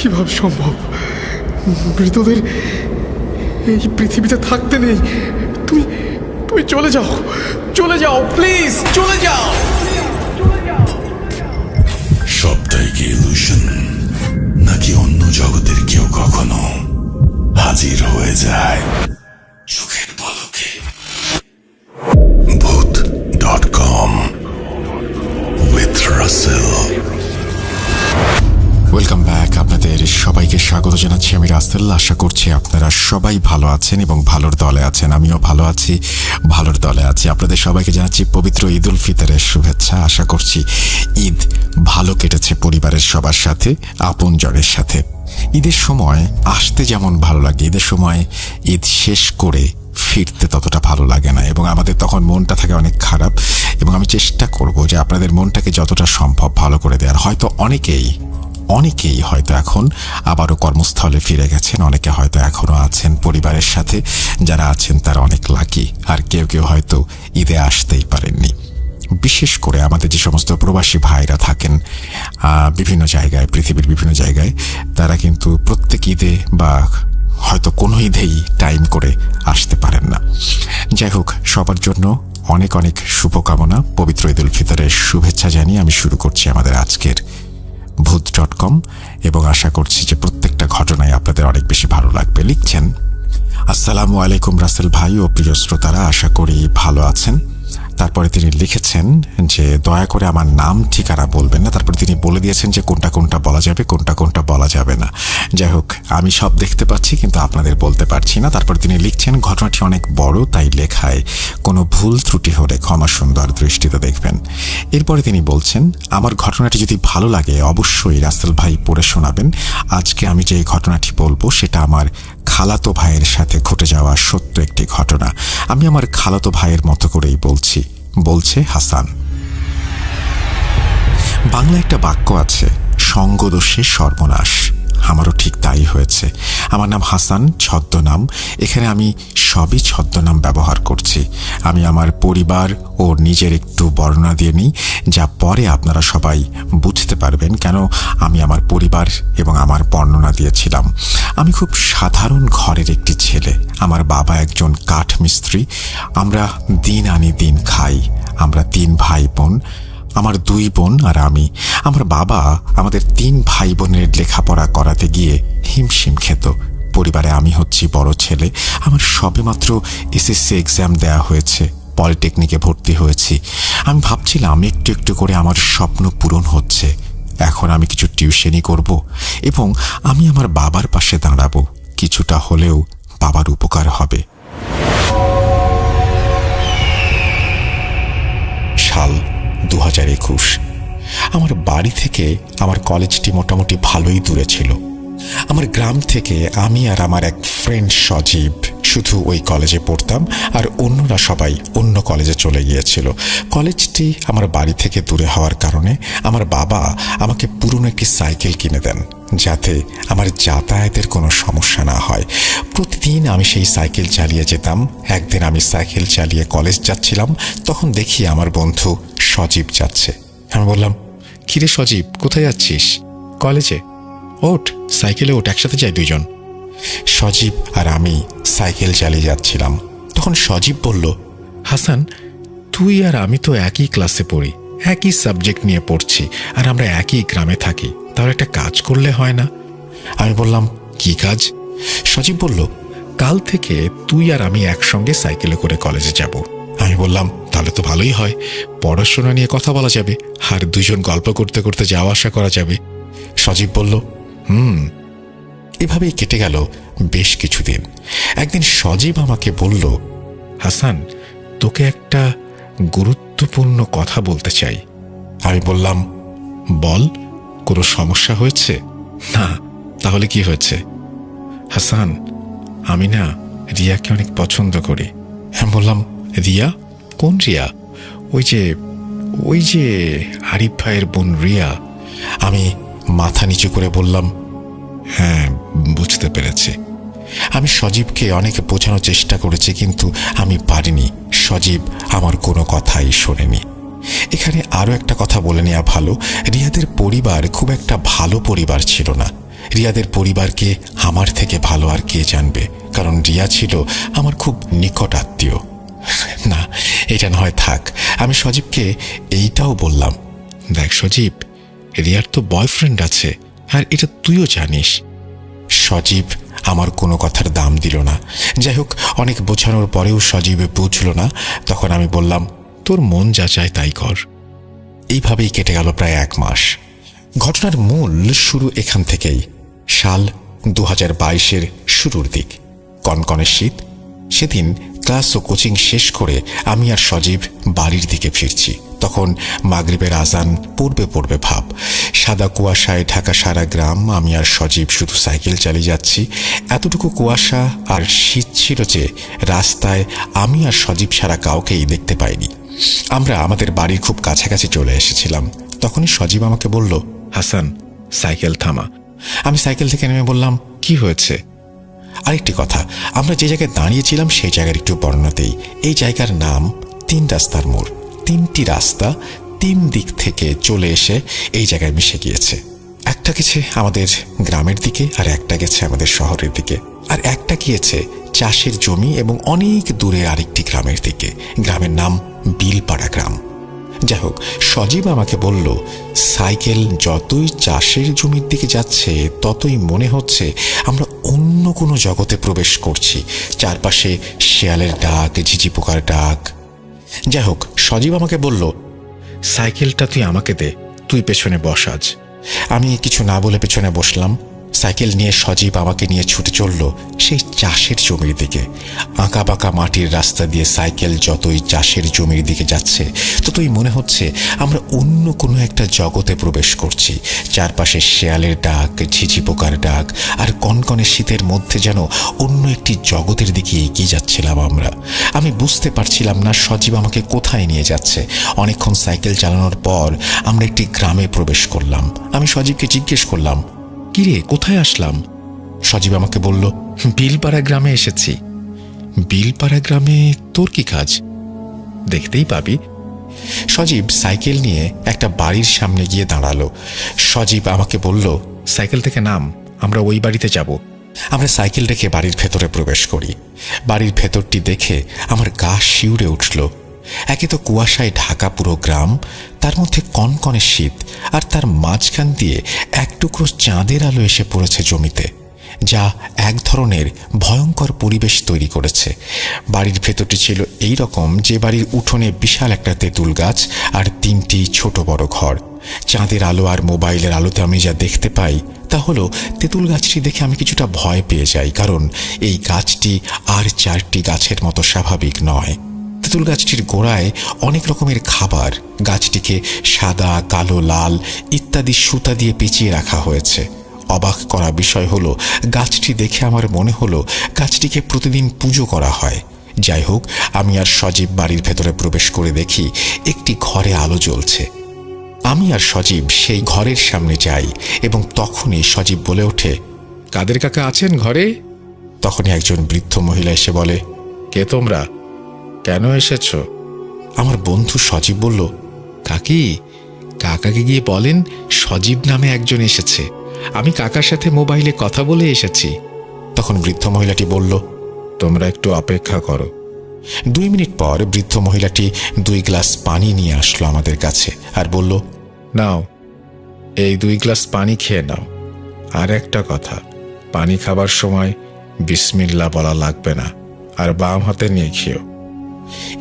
কিভাবে সম্ভব? মৃতদের এই পৃথিবীতে থাকতে নেই। তুমি তুমি চলে যাও, চলে যাও, প্লিজ চলে যাও। সবটাই কি ইলুশন, নাকি অন্য জগতের কেউ কখনো হাজির হয়ে যায় চোখের পলকে? ভূত.com উইথ রাসেল। Welcome back. আপনাদের সবাইকে স্বাগত জানাচ্ছি আমি রাসেল। আশা করছি আপনারা সবাই ভালো আছেন এবং ভালোর দলে আছেন। আমিও ভালো আছি, ভালোর দলে আছি। আপনাদের সবাইকে জানাচ্ছি পবিত্র ঈদ উল ফিতরের শুভেচ্ছা। আশা করছি ঈদ ভালো কেটেছে পরিবারের সবার সাথে, আপনজনের সাথে। ঈদের সময় আসতে যেমন ভালো লাগে, ঈদের সময় ঈদ শেষ করে ফিরতে ততটা ভালো লাগে না এবং আমাদের তখন মনটা থাকে অনেক খারাপ। এবং আমি চেষ্টা করব যে আপনাদের মনটাকে যতটা সম্ভব ভালো করে দেওয়ার। হয়তো অনেকেই হয়তো এখন আবারও কর্মস্থলে ফিরে গেছেন, অনেকে হয়তো এখনও আছেন পরিবারের সাথে। যারা আছেন তারা অনেক লাকি, আর কেউ কেউ হয়তো ঈদে আসতেই পারেননি। বিশেষ করে আমাদের যে সমস্ত প্রবাসী ভাইরা থাকেন বিভিন্ন জায়গায়, পৃথিবীর বিভিন্ন জায়গায়, তারা কিন্তু প্রত্যেক ঈদে বা হয়তো কোনো ঈদেই টাইম করে আসতে পারেন না। যাই হোক, সবার জন্য অনেক অনেক শুভকামনা, পবিত্র ঈদ উল ফিতরের শুভেচ্ছা জানিয়ে আমি শুরু করছি আমাদের আজকের ভূত.com এবং আশা করছি যে প্রত্যেকটা ঘটনায় আপনাদের অনেক বেশি ভালো লাগবে। লিখছেন, আসসালামু আলাইকুম রাসেল ভাই ও প্রিয় শ্রোতারা, আশা করি ভালো আছেন। তারপরে তিনি লিখেছেন যে দয়া করে আমার নাম ঠিকানা বলবেন না। তারপরে তিনি বলে দিয়েছেন যে কোনটা কোনটা বলা যাবে, কোনটা কোনটা বলা যাবে না। যাই হোক, আমি সব দেখতে পাচ্ছি কিন্তু আপনাদের বলতে পারছি না। তারপরে তিনি লিখছেন, ঘটনাটি অনেক বড়, তাই লেখায় কোনো ভুল ত্রুটি হলে ক্ষমা সুন্দর দৃষ্টিতে দেখবেন। এরপরে তিনি বলছেন, আমার ঘটনাটি যদি ভালো লাগে অবশ্যই রাসেল ভাই পড়ে শোনাবেন। আজকে আমি যে ঘটনাটি বলবো সেটা আমার খালাতো ভাইয়ের সাথে ঘটে যাওয়া সত্য একটি ঘটনা। আমি আমার খালাতো ভাইয়ের মতো করেই বলছি। বলছে হাসান। বাংলা একটা বাক্য আছে, সঙ্গদোষে সর্বনাশ। আমারও ঠিক তাই হয়েছে। আমার নাম হাসান, ছদ্মনাম। এখানে আমি সবই ছদ্মনাম ব্যবহার করছি। আমি আমার পরিবার ও নিজের একটু বর্ণনা দিয়ে নিই, যা পরে আপনারা সবাই বুঝতে পারবেন কেন আমি আমার পরিবার এবং আমার বর্ণনা দিয়েছিলাম। আমি খুব সাধারণ ঘরের একটি ছেলে। আমার বাবা একজন কাঠ মিস্ত্রি। আমরা দিন আনি দিন খাই। আমরা 3 ভাই বোন, আমার 2 বোন আর আমি। আমার বাবা আমাদের 3 ভাই বোনের লেখাপড়া করাতে গিয়ে হিমশিম খেত। পরিবারে আমি হচ্ছি বড় ছেলে। আমার সবেমাত্র এসএসসি এক্সাম দেয়া হয়েছে, পলিটেকনিকে ভর্তি হয়েছি। আমি ভাবছিলাম একটু একটু করে আমার স্বপ্ন পূরণ হচ্ছে। এখন আমি কিছু টিউশনি করব এবং আমি আমার বাবার পাশে দাঁড়াবো। কিছুটা হলেও বাবার উপকার হবে। সাল 2021। আমার বাড়ি থেকে আমার কলেজটি মোটামুটি ভালোই দূরে ছিল। আমার গ্রাম থেকে আমি আর আমার এক ফ্রেন্ড সজীব শুধু ওই কলেজে পড়তাম, আর অন্যরা সবাই অন্য কলেজে চলে গিয়েছিল। কলেজটি আমার বাড়ি থেকে দূরে হওয়ার কারণে আমার বাবা আমাকে পুরনো একটি সাইকেল কিনে দেন, যাতে আমার যাতায়াতের কোনো সমস্যা না হয়। প্রতিদিন আমি সেই সাইকেল চালিয়ে যেতাম। একদিন আমি সাইকেল চালিয়ে কলেজ যাচ্ছিলাম, তখন দেখি আমার বন্ধু সজীব যাচ্ছে। আমি বললাম, কিরে সজীব, কোথায় যাচ্ছিস? কলেজে। ওঠ, সাইকেলে ওঠ, একসাথে যাই 2 জন। সজীব আর আমি সাইকেল চালিয়ে যাচ্ছিলাম। তখন সজীব বলল, হাসান, তুই আর আমি তো একই ক্লাসে পড়ি, একই সাবজেক্ট নিয়ে পড়ছি, আর আমরা একই গ্রামে থাকি। তাহলে একটা কাজ করলে হয় না? আমি বললাম, কি কাজ? সজীব বলল, কাল থেকে তুই আর আমি একসঙ্গে সাইকেলে করে কলেজে যাব। আমি বললাম, তাহলে তো ভালোই হয়, পড়াশোনা নিয়ে কথা বলা যাবে, আর 2 জন গল্প করতে করতে যাওয়া আসা করা যাবে। সজীব বলল, এভাবেই কেটে গেল বেশ কিছুদিন। একদিন সজীব আমাকে বলল, হাসান, তোকে একটা গুরুত্বপূর্ণ কথা বলতে চাই। আমি বললাম, বল, কোনো সমস্যা হয়েছে? না। তাহলে কি হয়েছে? হাসান, আমি না রিয়াকে অনেক পছন্দ করি। আমি বললাম, রিয়া? কোন রিয়া? ওই যে আরিফ ভাইয়ের বোন রিয়া। আমি মাথা নিচু করে বললাম, হ্যাঁ, বুঝতে পেরেছি। আমি সজীবকে অনেক বোঝানোর চেষ্টা করেছি, কিন্তু আমি পারিনি। সজীব আমার কোনো কথাই শোনেনি। এখানে আরও একটা কথা বলে নেওয়া ভালো, রিয়াদের পরিবার খুব একটা ভালো পরিবার ছিল না। রিয়াদের পরিবারকে আমার থেকে ভালো আর কে জানবে, কারণ রিয়া ছিল আমার খুব নিকট আত্মীয়। না, এটা না হয় থাক, আমি সজীবকে এইটাও বললাম, দেখ সজীব, রিয়ার তো বয়ফ্রেন্ড আছে, আর এটা তুইও জানিস। সজীব আমার কোনো কথার দাম দিল না। যাই হোক, অনেক বোঝানোর পরেও সজীব বুঝল না। তখন আমি বললাম, তোর মন যা চায় তাই কর। এইভাবেই কেটে গেল প্রায় 1 মাস। ঘটনার মূল শুরু এখান থেকেই। সাল 2022-এর শুরুর দিক, কনকনে শীত। সেদিন ক্লাস ও কোচিং শেষ করে আমি আর সজীব বাড়ির দিকে ফিরছি। তখন মাগরিবের আজান পড়বে পড়বে ভাব। সাদা কুয়াশায় ঢাকা সারা গ্রাম। আমি আর সজীব শুধু সাইকেল চালিয়ে যাচ্ছি। এতটুকু কুয়াশা আর শীত ছিল যে রাস্তায় আমি আর সজীব ছাড়া কাউকেই দেখতে পাইনি। আমরা আমাদের বাড়ির খুব কাছাকাছি চলে এসেছিলাম। তখনই সজীব আমাকে বলল, হাসান, সাইকেল থামা। আমি সাইকেল থেকে নেমে বললাম, কি হয়েছে? আরেকটি কথা, আমরা যে জায়গায় দাঁড়িয়েছিলাম সেই জায়গার একটু বর্ণনাতেই। এই জায়গার নাম 3 রাস্তার মোড়। 3টি রাস্তা 3 দিক থেকে চলে এসে এই জায়গায় মিশে গিয়েছে। একটা গেছে আমাদের গ্রামের দিকে, আর একটা গেছে আমাদের শহরের দিকে, আর একটা গিয়েছে চাষের জমি এবং অনেক দূরে আরেকটি গ্রামের দিকে। গ্রামের নাম বিলপাড়া গ্রাম। যাই হোক, সজীব আমাকে বলল, সাইকেল যতই চাষের জমির দিকে যাচ্ছে ততই মনে হচ্ছে আমরা অন্য কোনো জগতে প্রবেশ করছি। চারপাশে শেয়ালের ডাক, ঝিঝি পোকার ডাক। যাই হোক, সজীব আমাকে বলল, সাইকেলটা তুই আমাকে দে, তুই পেছনে বস আজ। আমি কিছু না বলে পেছনে বসলাম। সাইকেল নিয়ে সজীব আমাকে নিয়ে ছুটে চলল সেই চাষের জমির দিকে। আঁকা বাঁকা মাটির রাস্তা দিয়ে সাইকেল যতই চাষের জমির দিকে যাচ্ছে ততই মনে হচ্ছে আমরা অন্য কোনো একটা জগতে প্রবেশ করছি। চারপাশে শেয়ালের ডাক, ঝিঝি পোকার ডাক, আর কনকনে শীতের মধ্যে যেন অন্য একটি জগতের দিকে এগিয়ে যাচ্ছিলাম আমরা। আমি বুঝতে পারছিলাম না সজীব আমাকে কোথায় নিয়ে যাচ্ছে। অনেকক্ষণ সাইকেল চালানোর পর আমরা একটি গ্রামে প্রবেশ করলাম। আমি সজীবকে জিজ্ঞেস করলাম, কিরে, কোথায় আসলাম? সজীব আমাকে বলল, বিলপাড়া গ্রামে এসেছি। বিলপাড়া গ্রামে তোর কি কাজ? দেখতেই পাবি। সজীব সাইকেল নিয়ে একটা বাড়ির সামনে গিয়ে দাঁড়ালো। সজীব আমাকে বলল, সাইকেল থেকে নাম, আমরা ওই বাড়িতে যাব। আমরা সাইকেল রেখে বাড়ির ভেতরে প্রবেশ করি। বাড়ির ভেতরটি দেখে আমার গা শিউরে উঠল। একে তো কুয়াশায় ঢাকা পুরো গ্রাম, তার মধ্যে কনকনে শীত, আর তার মাঝখান দিয়ে এক টুকরো চাঁদের আলো এসে পড়েছে জমিতে, যা এক ধরনের ভয়ঙ্কর পরিবেশ তৈরি করেছে। বাড়ির ভেতরটি ছিল এই রকম যে বাড়ির উঠোনে বিশাল একটা তেঁতুল গাছ আর 3টি ছোট বড় ঘর। চাঁদের আলো আর মোবাইলের আলোতে আমি যা দেখতে পাই তা হলো, তেঁতুল গাছটি দেখে আমি কিছুটা ভয় পেয়ে যাই, কারণ এই গাছটি আর 4টি গাছের মতো স্বাভাবিক নয়। তেঁতুল গাছটির গোড়ায় অনেক রকমের খাবার। গাছটিকে সাদা, কালো, লাল ইত্যাদি সুতা দিয়ে পেঁচিয়ে রাখা হয়েছে। অবাক করা বিষয় হলো, গাছটি দেখে আমার মনে হলো গাছটিকে প্রতিদিন পুজো করা হয়। যাই হোক, আমি আর সজীব বাড়ির ভেতরে প্রবেশ করে দেখি একটি ঘরে আলো জ্বলছে। আমি আর সজীব সেই ঘরের সামনে যাই এবং তখনই সজীব বলে ওঠে, কাদের কাকা আছেন ঘরে? তখনই একজন বৃদ্ধ মহিলা এসে বলে, কে তোমরা, কেন এসেছ? আমার বন্ধু সজীব বলল, কাকি, কাকাকে গিয়ে বলেন সজীব নামে একজন এসেছে, আমি কাকার সাথে মোবাইলে কথা বলে এসেছি। তখন বৃদ্ধ মহিলাটি বলল, তোমরা একটু অপেক্ষা করো। 2 মিনিট পর বৃদ্ধ মহিলাটি 2 গ্লাস পানি নিয়ে আসলো আমাদের কাছে আর বলল, নাও, এই 2 গ্লাস পানি খেয়ে নাও। আর একটা কথা, পানি খাবার সময় বিসমিল্লাহ বলা লাগবে না, আর বাম হাতে নিয়ে খেও।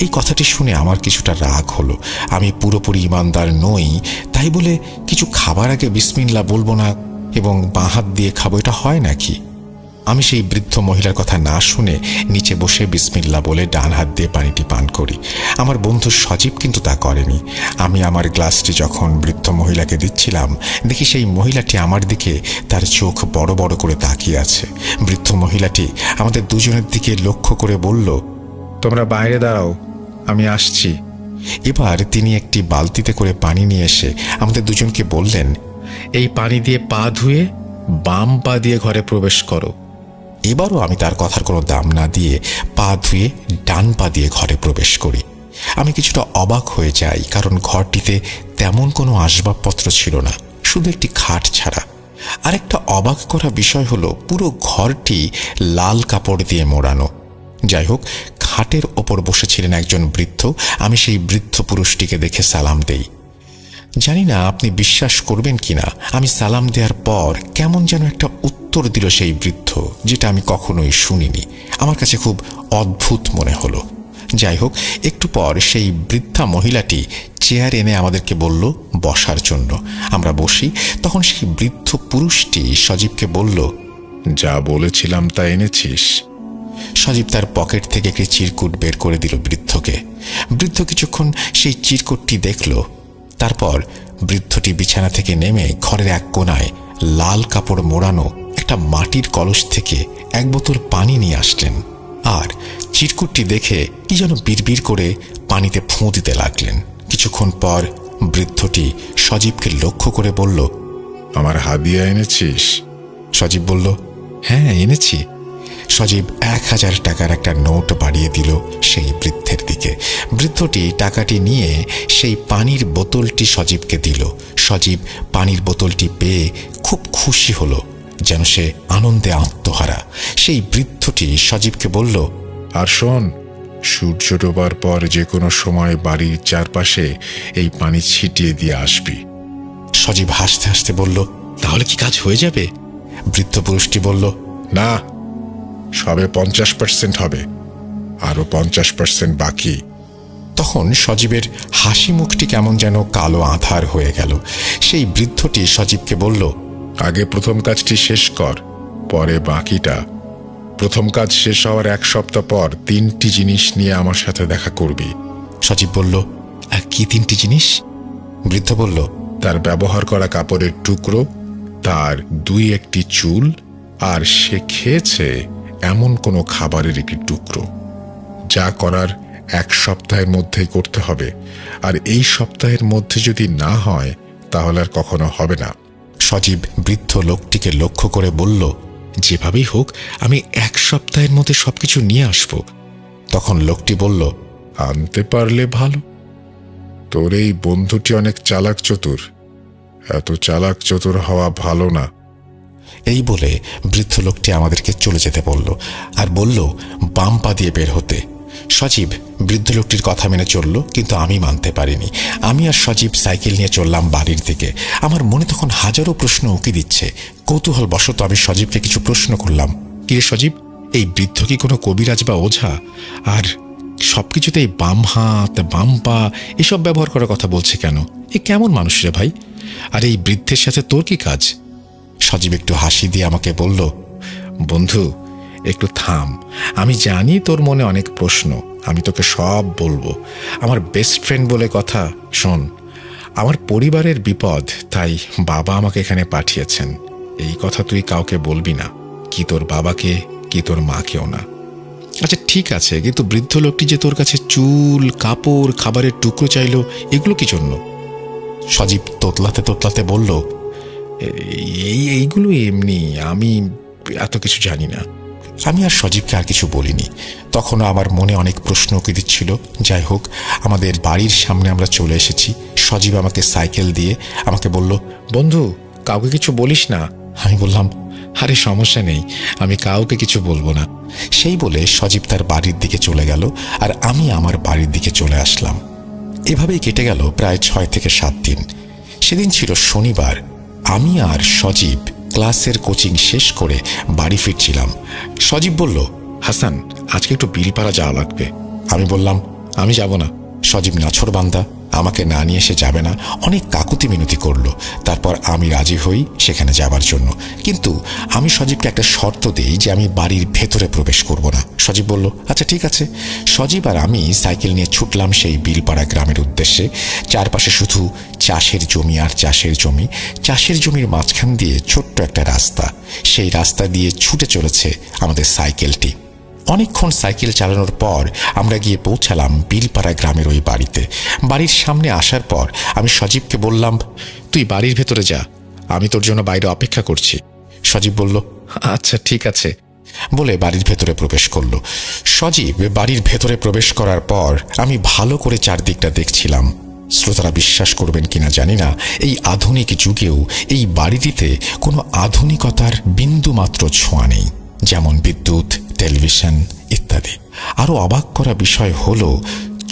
এই কথাটি শুনে আমার কিছুটা রাগ হলো। আমি পুরোপুরি ইমানদার নই, তাই বলে কিছু খাবার আগে বিসমিল্লাহ বলবো না এবং বাঁ হাত দিয়ে খাবো, এটা হয় নাকি? আমি সেই বৃদ্ধ মহিলার কথা না শুনে নিচে বসে বিসমিল্লাহ বলে ডান হাত দিয়ে পানিটি পান করি। আমার বন্ধু সজীব কিন্তু তা করেনি। আমি আমার গ্লাসটি যখন বৃদ্ধ মহিলাকে দিচ্ছিলাম, দেখি সেই মহিলাটি আমার দিকে তার চোখ বড় বড় করে তাকিয়ে আছে। বৃদ্ধ মহিলাটি আমাদের দুজনের দিকে লক্ষ্য করে বলল, তোমরা বাইরে দাঁড়াও, আমি আসছি। এবার তিনি একটি বালতিতে করে পানি নিয়ে এসে আমাদের দুজনকে বললেন, এই পানি দিয়ে পা ধুয়ে বাম পা দিয়ে ঘরে প্রবেশ করো। এবারও আমি তার কথার কোনো দাম না দিয়ে পা ধুয়ে ডান পা দিয়ে ঘরে প্রবেশ করি। আমি কিছুটা অবাক হয়ে যাই, কারণ ঘরটিতে তেমন কোনো আসবাবপত্র ছিল না, শুধু একটি খাট ছাড়া। আরেকটা অবাক করা বিষয় হলো পুরো ঘরটি লাল কাপড় দিয়ে মোড়ানো। যাই হোক, খাটের ওপর বসেছিলেন একজন বৃদ্ধ। আমি সেই বৃদ্ধ পুরুষটিকে দেখে সালাম দেই। জানি না আপনি বিশ্বাস করবেন কিনা, আমি সালাম দেওয়ার পর কেমন যেন একটা উত্তর দিল সেই বৃদ্ধ, যেটা আমি কখনোই শুনিনি। আমার কাছে খুব অদ্ভুত মনে হলো। যাই হোক, একটু পর সেই বৃদ্ধা মহিলাটি চেয়ার এনে আমাদেরকে বলল বসার জন্য। আমরা বসি। তখন সেই বৃদ্ধ পুরুষটি সজীবকে বলল, যা বলেছিলাম তা এনেছিস? সজীব তার পকেট থেকে একটি চিরকুট বের করে দিল বৃদ্ধকে। বৃদ্ধ কিছুক্ষণ সেই চিরকুটটি দেখল। তারপর বৃদ্ধটি বিছানা থেকে নেমে ঘরের এক কোণায় লাল কাপড় মোড়ানো একটা মাটির কলস থেকে এক বোতল পানি নিয়ে আসলেন, আর চিরকুটটি দেখে কি যেন বিড়বিড় করে পানিতে ফোঁ দিতে লাগলেন। কিছুক্ষণ পর বৃদ্ধটি সজীবকে লক্ষ্য করে বলল, আমার হাদিয়া এনেছিস? সজীব বলল, হ্যাঁ এনেছি। সজীব 1000 টাকার একটা নোট বাড়িয়ে দিল সেই বৃদ্ধের দিকে। বৃদ্ধটি টাকাটি নিয়ে সেই পানির বোতলটি সজীবকে দিল। সজীব পানির বোতলটি পেয়ে খুব খুশি হলো, যেন সে আনন্দে আত্মহারা। সেই বৃদ্ধটি সজীবকে বলল, আর শোন, সূর্য ডোবার পর যে কোনো সময় বাড়ির চারপাশে এই পানি ছিটিয়ে দিয়ে আসবি। সজীব হাসতে হাসতে বলল, তাহলে কি কাজ হয়ে যাবে? বৃদ্ধ পুরুষটি বলল, না, সবে 50% হবে, আরো 50% বাকি। তখন সজীবের হাসি মুখটি কেমন যেন কালো আঁধার হয়ে গেল। সেই বৃদ্ধটি সজীবকে বলল, আগে প্রথম কাজটি শেষ কর, পরে বাকিটা। প্রথম কাজ শেষ হওয়ার 1 সপ্তাহ পর 3টি জিনিস নিয়ে আমার সাথে দেখা করবি। সজীব বলল, কি 3টি জিনিস? বৃদ্ধ বলল, তার ব্যবহার করা কাপড়ের টুকরো, তার 2-1টি চুল, আর সে খেয়েছে এমন কোনো খাবারের একটি টুকরো। যা করার 1 সপ্তাহের মধ্যেই করতে হবে, আর এই সপ্তাহের মধ্যে যদি না হয় তাহলে আর কখনো হবে না। সজীব বৃদ্ধ লোকটিকে লক্ষ্য করে বলল, যেভাবেই হোক আমি 1 সপ্তাহের মধ্যে সবকিছু নিয়ে আসব। তখন লোকটি বলল, আনতে পারলে ভালো। তোর এই বন্ধুটি অনেক চালাক চতুর, এত চালাক চতুর হওয়া ভালো না। এই বলে বৃদ্ধ লোকটি আমাদেরকে চলে যেতে বলল, আর বলল বাম পা দিয়ে বের হতে। সজীব বৃদ্ধ লোকটির কথা মেনে চলল, কিন্তু আমি মানতে পারিনি। আমি আর সজীব সাইকেল নিয়ে চললাম বাড়ির দিকে। আমার মনে তখন হাজারো প্রশ্ন উকি দিচ্ছে। কৌতূহল বশত আমি সজীবকে কিছু প্রশ্ন করলাম, কিরে সজীব, এই বৃদ্ধ কি কোনো কবিরাজ বা ওঝা? আর সবকিছুতেই বাম হাত বাম পা এসব ব্যবহার করার কথা বলছে কেন? এ কেমন মানুষ রে ভাই? আর এই বৃদ্ধের সাথে তোর কি কাজ? সজীব একটু হাসি দিয়ে আমাকে বলল, বন্ধু একটু থাম, আমি জানি তোর মনে অনেক প্রশ্ন, আমি তোকে সব বলবো। আমার বেস্ট ফ্রেন্ড বলে কথা। শোন, আমার পরিবারের বিপদ, তাই বাবা আমাকে এখানে পাঠিয়েছেন। এই কথা তুই কাউকে বলবি না, কি তোর বাবাকে কি তোর মাকেও না। আচ্ছা ঠিক আছে, কিন্তু বৃদ্ধ লোকটি যে তোর কাছে চুল, কাপড়, খাবারের টুকরো চাইলো, এগুলো কি জন্য? সজীব তোতলাতে তোতলাতে বলল, এইগুলো এমনি, আমি এত কিছু জানি না। আমি আর সজীবকে আর কিছু বলিনি। তখনও আমার মনে অনেক প্রশ্ন উকি দিচ্ছিল। যাই হোক, আমাদের বাড়ির সামনে আমরা চলে এসেছি। সজীব আমাকে সাইকেল দিয়ে আমাকে বলল, বন্ধু কাউকে কিছু বলিস না। আমি বললাম, আরে সমস্যা নেই, আমি কাউকে কিছু বলবো না। সেই বলে সজীব তার বাড়ির দিকে চলে গেল, আর আমি আমার বাড়ির দিকে চলে আসলাম। এভাবেই কেটে গেল প্রায় 6 থেকে 7 দিন। সেদিন ছিল শনিবার। আমি আর সজীব ক্লাসের কোচিং শেষ করে বাড়ি ফিরছিলাম। সজীব বলল, হাসান আজকে একটু বিলপাড়া যাওয়া লাগবে। আমি বললাম, আমি যাব না। সজীব নাছোড়বান্দা, আমাকে না নিয়ে সে যাবে না, অনেক কাকুতি মিনতি করলো। তারপর আমি রাজি হই সেখানে যাবার জন্য, কিন্তু আমি সজীবকে একটা শর্ত দিই যে আমি বাড়ির ভেতরে প্রবেশ করব না। সজীব বলল, আচ্ছা ঠিক আছে। সজীব আর আমি সাইকেল নিয়ে ছুটলাম সেই বিলপাড়া গ্রামের উদ্দেশ্যে। চারপাশে শুধু চাষের জমি আর চাষের জমি। চাষের জমির মাঝখান দিয়ে ছোট্ট একটা রাস্তা, সেই রাস্তা দিয়ে ছুটে চলেছে আমাদের সাইকেলটি। অনেকক্ষণ সাইকেল চালানোর পর আমরা গিয়ে পৌঁছালাম বিলপাড়া গ্রামের ওই বাড়িতে। বাড়ির সামনে আসার পর আমি সজীবকে বললাম, তুই বাড়ির ভেতরে যা, আমি তোর জন্য বাইরে অপেক্ষা করছি। সজীব বলল, আচ্ছা ঠিক আছে, বলে বাড়ির ভেতরে প্রবেশ করলো। সজীব বাড়ির ভেতরে প্রবেশ করার পর আমি ভালো করে চারদিকটা দেখছিলাম। শ্রোতারা বিশ্বাস করবেন কিনা জানি না, এই আধুনিক যুগেও এই বাড়িটিতে কোনো আধুনিকতার বিন্দুমাত্র ছোঁয়া নেই, যেমন বিদ্যুৎ, টেলিভিশন ইত্যাদি। আরও অবাক করা বিষয় হলো,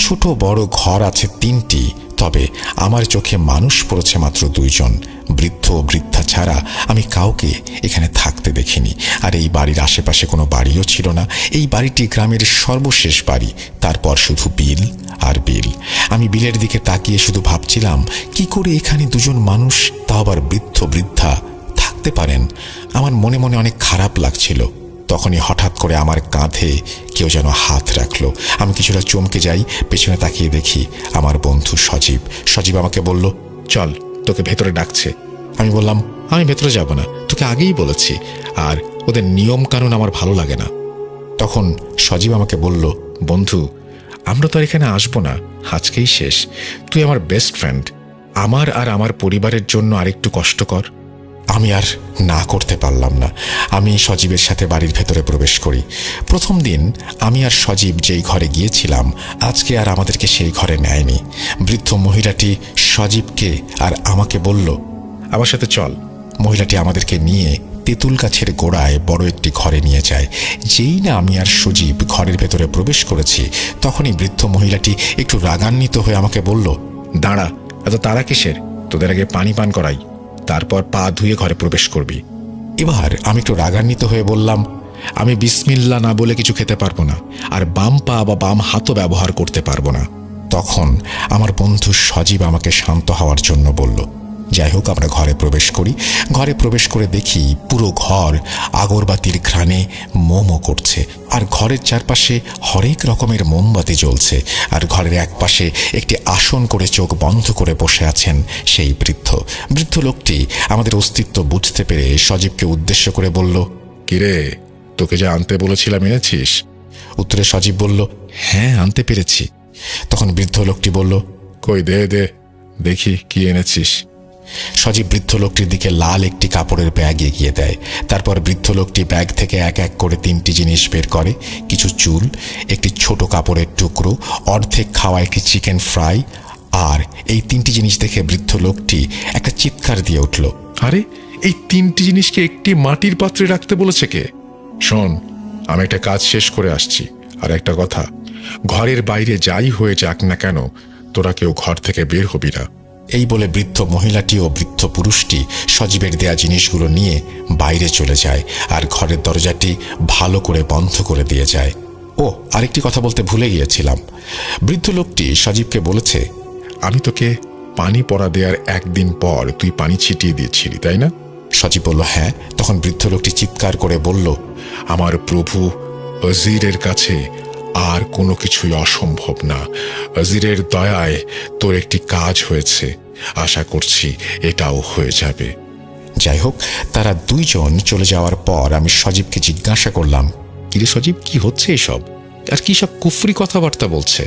ছোট বড় ঘর আছে 3টি, তবে আমার চোখে মানুষ পড়েছে মাত্র 2 জন। বৃদ্ধ ও বৃদ্ধা ছাড়া আমি কাউকে এখানে থাকতে দেখিনি। আর এই বাড়ির আশেপাশে কোনো বাড়িও ছিল না। এই বাড়িটি গ্রামের সর্বশেষ বাড়ি, তারপর শুধু বিল আর বিল। আমি বিলের দিকে তাকিয়ে শুধু ভাবছিলাম, কি করে এখানে 2 জন মানুষ, তাও আবার বৃদ্ধ বৃদ্ধা, থাকতে পারেন। আমার মনে মনে অনেক খারাপ লাগছিল। তখনই হঠাৎ করে আমার কাঁধে কেউ যেন হাত রাখলো। আমি কিছুটা চমকে যাই, পেছনে তাকিয়ে দেখি আমার বন্ধু সজীব। সজীব আমাকে বলল, চল, তোকে ভেতরে ডাকছে। আমি বললাম, আমি ভেতরে যাব না, তোকে আগেই বলেছি, আর ওদের নিয়ম কানুন আমার ভালো লাগে না। তখন সজীব আমাকে বলল, বন্ধু, আমরা তো আর এখানে আসবো না, আজকেই শেষ। তুই আমার বেস্ট ফ্রেন্ড, আমার আর আমার পরিবারের জন্য আরেকটু কষ্ট কর। আমি আর না করতে পারলাম না। আমি সজীবের সাথে বাড়ির ভেতরে প্রবেশ করি। প্রথম দিন আমি আর সজীব যেই ঘরে গিয়েছিলাম, আজকে আর আমাদেরকে সেই ঘরে নেয়নি। বৃদ্ধ মহিলাটি সজীবকে আর আমাকে বলল, আমার সাথে চল। মহিলাটি আমাদেরকে নিয়ে তেঁতুল গাছের গোড়ায় বড় একটি ঘরে নিয়ে যায়। যেই না আমি আর সজীব ঘরের ভেতরে প্রবেশ করেছি, তখনই বৃদ্ধ মহিলাটি একটু রাগান্বিত হয়ে আমাকে বলল, দাঁড়া, এত তারা কিসের? তোদের আগে পানি পান করাই, তারপর পা ধুয়ে ঘরে প্রবেশ করবি। এবার আমি একটু রাগান্বিত হয়ে বললাম, আমি বিসমিল্লা না বলে কিছু খেতে পারবো না, আর বাম পা বা বাম হাতও ব্যবহার করতে পারবো না। তখন আমার বন্ধু সজীব আমাকে শান্ত হওয়ার জন্য বলল। যাই হোক, আমরা ঘরে প্রবেশ করি। ঘরে প্রবেশ করে দেখি পুরো ঘর আগরবাতির ঘ্রাণে মোমো করছে, আর ঘরের চারপাশে হরেক রকমের মোমবাতি জ্বলছে। আর ঘরের এক পাশে একটি আসন করে চোখ বন্ধ করে বসে আছেন সেই বৃদ্ধ লোকটি আমাদের অস্তিত্ব বুঝতে পেরে সজীবকে উদ্দেশ্য করে বলল, কিরে, তোকে যা আনতে বলেছিলাম এনেছিস? উত্তরে সজীব বলল, হ্যাঁ, আনতে পেরেছি। তখন বৃদ্ধ লোকটি বলল, কই দে দে, দেখি কি এনেছিস। সজীব বৃদ্ধ লোকটির দিকে লাল একটি কাপড়ের ব্যাগ এগিয়ে দেয়। তারপর বৃদ্ধ লোকটি ব্যাগ থেকে এক এক করে 3টি জিনিস বের করে, কিছু চুল, একটি ছোট কাপড়ের টুকরো, অর্ধেক খাওয়া একটি চিকেন ফ্রাই। আর এই 3টি জিনিস দেখে বৃদ্ধ লোকটি একটা চিৎকার দিয়ে উঠল, আরে, এই 3টি জিনিসকে একটি মাটির পাত্রে রাখতে বলেছে কে? শোন, আমি একটা কাজ শেষ করে আসছি, আর একটা কথা, ঘরের বাইরে যাই হয়ে যাক না কেন, তোরা কেউ ঘর থেকে বের হবি না। এই বলে বৃদ্ধ মহিলাটি ও বৃদ্ধ পুরুষটি সজীবের দেয়া জিনিসগুলো নিয়ে বাইরে চলে যায়, আর ঘরের দরজাটি ভালো করে বন্ধ করে দিয়ে যায়। ও, আরেকটি কথা বলতে ভুলে গিয়েছিলাম। বৃদ্ধ লোকটি সজীবকে বলেছে, আমি তোকে পানি পড়া দেওয়ার 1 দিন পর তুই পানি ছিটিয়ে দিয়েছিলি, তাই না? সজীব বলল, হ্যাঁ। তখন বৃদ্ধ লোকটি চিৎকার করে বলল, আমার প্রভু অজিরের কাছে আর কোনো কিছুই অসম্ভব না। অজিরের দয়ায় তোর একটি কাজ হয়েছে, আশা করছি এটাও হয়ে যাবে। যাই হোক, তারা 2 জন চলে যাওয়ার পর আমি সজীবকে জিজ্ঞাসা করলাম, কিরে সজীব, কি হচ্ছে এসব? আর কি সব কুফরি কথাবার্তা বলছে?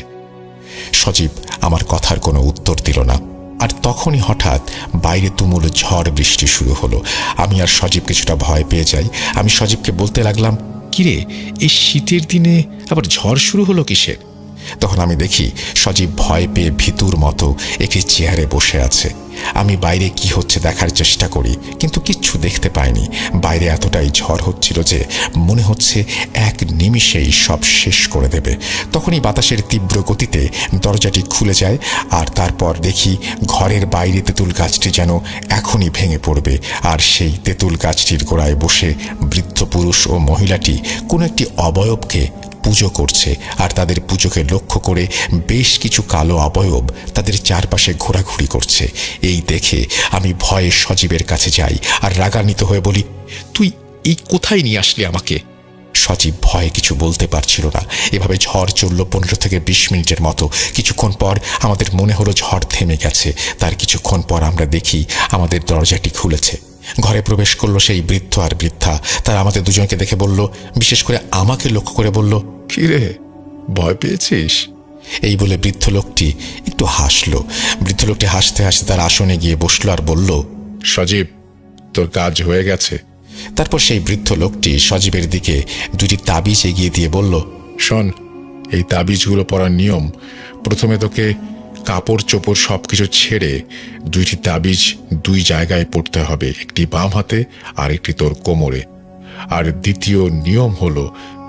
সজীব আমার কথার কোনো উত্তর দিল না। আর তখনই হঠাৎ বাইরে তুমুল ঝড় বৃষ্টি শুরু হলো। আমি আর সজীব কিছুটা ভয় পেয়ে যাই। আমি সজীবকে বলতে লাগলাম, কিরে, এই শীতের দিনে আবার ঝড় শুরু হলো কিসের? তখন আমি দেখি সজীব ভয় পেয়ে ভীতুর মতো একটি চেয়ারে বসে আছে। আমি বাইরে কি হচ্ছে দেখার চেষ্টা করি, কিন্তু কিচ্ছু দেখতে পাইনি। বাইরে এতটাই ঝড় হচ্ছিল যে মনে হচ্ছে এক নিমিষেই সব শেষ করে দেবে। তখনই বাতাসের তীব্র গতিতে দরজাটি খুলে যায়, আর তারপর দেখি ঘরের বাইরে তেঁতুল গাছটি যেন এখনই ভেঙে পড়বে। আর সেই তেঁতুল গাছটির গোড়ায় বসে বৃদ্ধ পুরুষ ও মহিলাটি কোনো একটি অবয়বকে পুজো করছে, আর তাদের পুজোকে লক্ষ্য করে বেশ কিছু কালো অবয়ব তাদের চারপাশে ঘোরাঘুরি করছে। এই দেখে আমি ভয়ে সজীবের কাছে যাই আর রাগান্বিত হয়ে বলি, তুই এই কোথায় নিয়ে আসলি আমাকে? সজীব ভয়ে কিছু বলতে পারছিল না। এভাবে ঝড় চলল 15 থেকে 20 মিনিটের মতো। কিছুক্ষণ পর আমাদের মনে হলো ঝড় থেমে গেছে। তার কিছুক্ষণ পর আমরা দেখি আমাদের দরজাটি খুলেছে। ঘরে প্রবেশ করলো সেই বৃদ্ধ আর বৃদ্ধা। তারা আমাদের 2 জনকে দেখে বলল, বিশেষ করে আমাকে লক্ষ্য করে বলল, কিরে, ভয় পেয়েছিস? এই বলে বৃদ্ধ লোকটি একটু হাসলো। বৃদ্ধ লোকটি হাসতে হাসতে তার আসনে গিয়ে বসলো আর বলল, সজীব, তোর কাজ হয়ে গেছে। তারপর সেই বৃদ্ধ লোকটি সজীবের দিকে 2টি তাবিজ এগিয়ে দিয়ে বলল, শোন, এই তাবিজগুলো পড়ার নিয়ম, প্রথমে তোকে কাপড় চোপড় সবকিছু ছেড়ে 2টি তাবিজ 2 জায়গায় পড়তে হবে, একটি বাম হাতে আর একটি তোর কোমরে। আর দ্বিতীয় নিয়ম হলো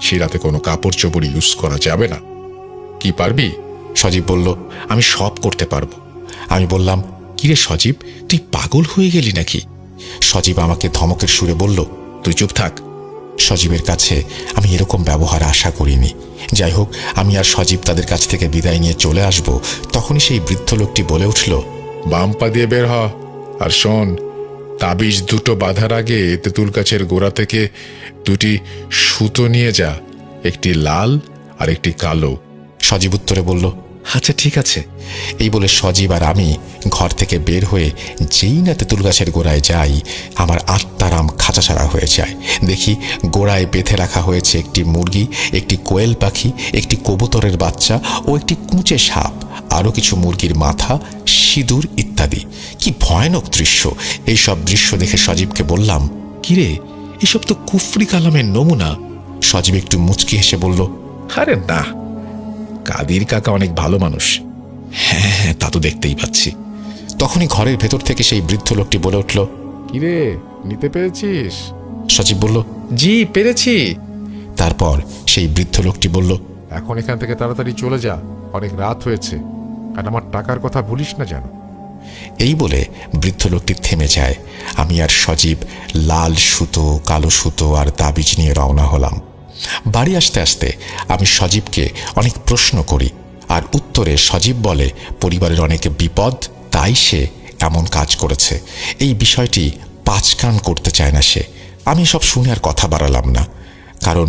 সে রাতে কোনো কাপড় চোপড় ইউজ করা যাবে না। কি পারবি? সজীব বলল, আমি সব করতে পারবো। আমি বললাম, কিরে সজীব, তুই পাগল হয়ে গেলি নাকি? সজীব আমাকে ধমকের সুরে বলল, তুই চুপ থাক। সজীবের কাছে আমি এরকম ব্যবহার আশা করিনি। যাই হোক, আমি আর সজীব তাদের কাছ থেকে বিদায় নিয়ে চলে আসব, তখনই সেই বৃদ্ধ লোকটি বলে উঠল, বাম পা দিয়ে বের হ। আর শোন, তাবিজ 2টো বাঁধার আগে তেঁতুল গাছের গোড়া থেকে 2টি সুতো নিয়ে যা, একটি লাল আর একটি কালো। সজীব উত্তরে বলল, আচ্ছা ঠিক আছে। এই বলে সজীব আর আমি ঘর থেকে বের হয়ে যেই না তেঁতুল গাছের গোড়ায় যাই, আমার আত্মারাম খাঁচাছাড়া হয়ে যায়। দেখি গোড়ায় বেঁধে রাখা হয়েছে একটি মুরগি, একটি কোয়েল পাখি, একটি কবুতরের বাচ্চা ও একটি কুঁচে সাপ, আরও কিছু মুরগির মাথা, সিঁদুর ইত্যাদি। কি ভয়ানক দৃশ্য! এইসব দৃশ্য দেখে সজীবকে বললাম, কিরে, এসব তো কুফরি কালামের নমুনা। সজীব একটু মুচকি হেসে বলল, আরে না, কাদির কাকা অনেক ভালো মানুষ। হ্যাঁ হ্যাঁ, তা তো দেখতেই পাচ্ছি। তখনই ঘরের ভেতর থেকে সেই বৃদ্ধ লোকটি বলে উঠল, কিরে, নিতে পেরেছিস? সজীব বলল, জি পেরেছি। তারপর সেই বৃদ্ধ লোকটি বলল, এখন এখান থেকে তাড়াতাড়ি চলে যা, অনেক রাত হয়েছে। আর আমার টাকার কথা ভুলিস না যেন। এই বলে বৃদ্ধ লোকটি থেমে যায়। আমি আর সজীব লাল সুতো, কালো সুতো আর তাবিজ নিয়ে রওনা হলাম। বাড়ি আসতে আসতে আমি সজীবকে অনেক প্রশ্ন করি, আর উত্তরে সজীব বলে পরিবারের অনেক বিপদ, তাই সে এমন কাজ করেছে। এই বিষয়টি পাঁচকান করতে চায় না সে। আমি সব শুনে আর কথা বাড়ালাম না, কারণ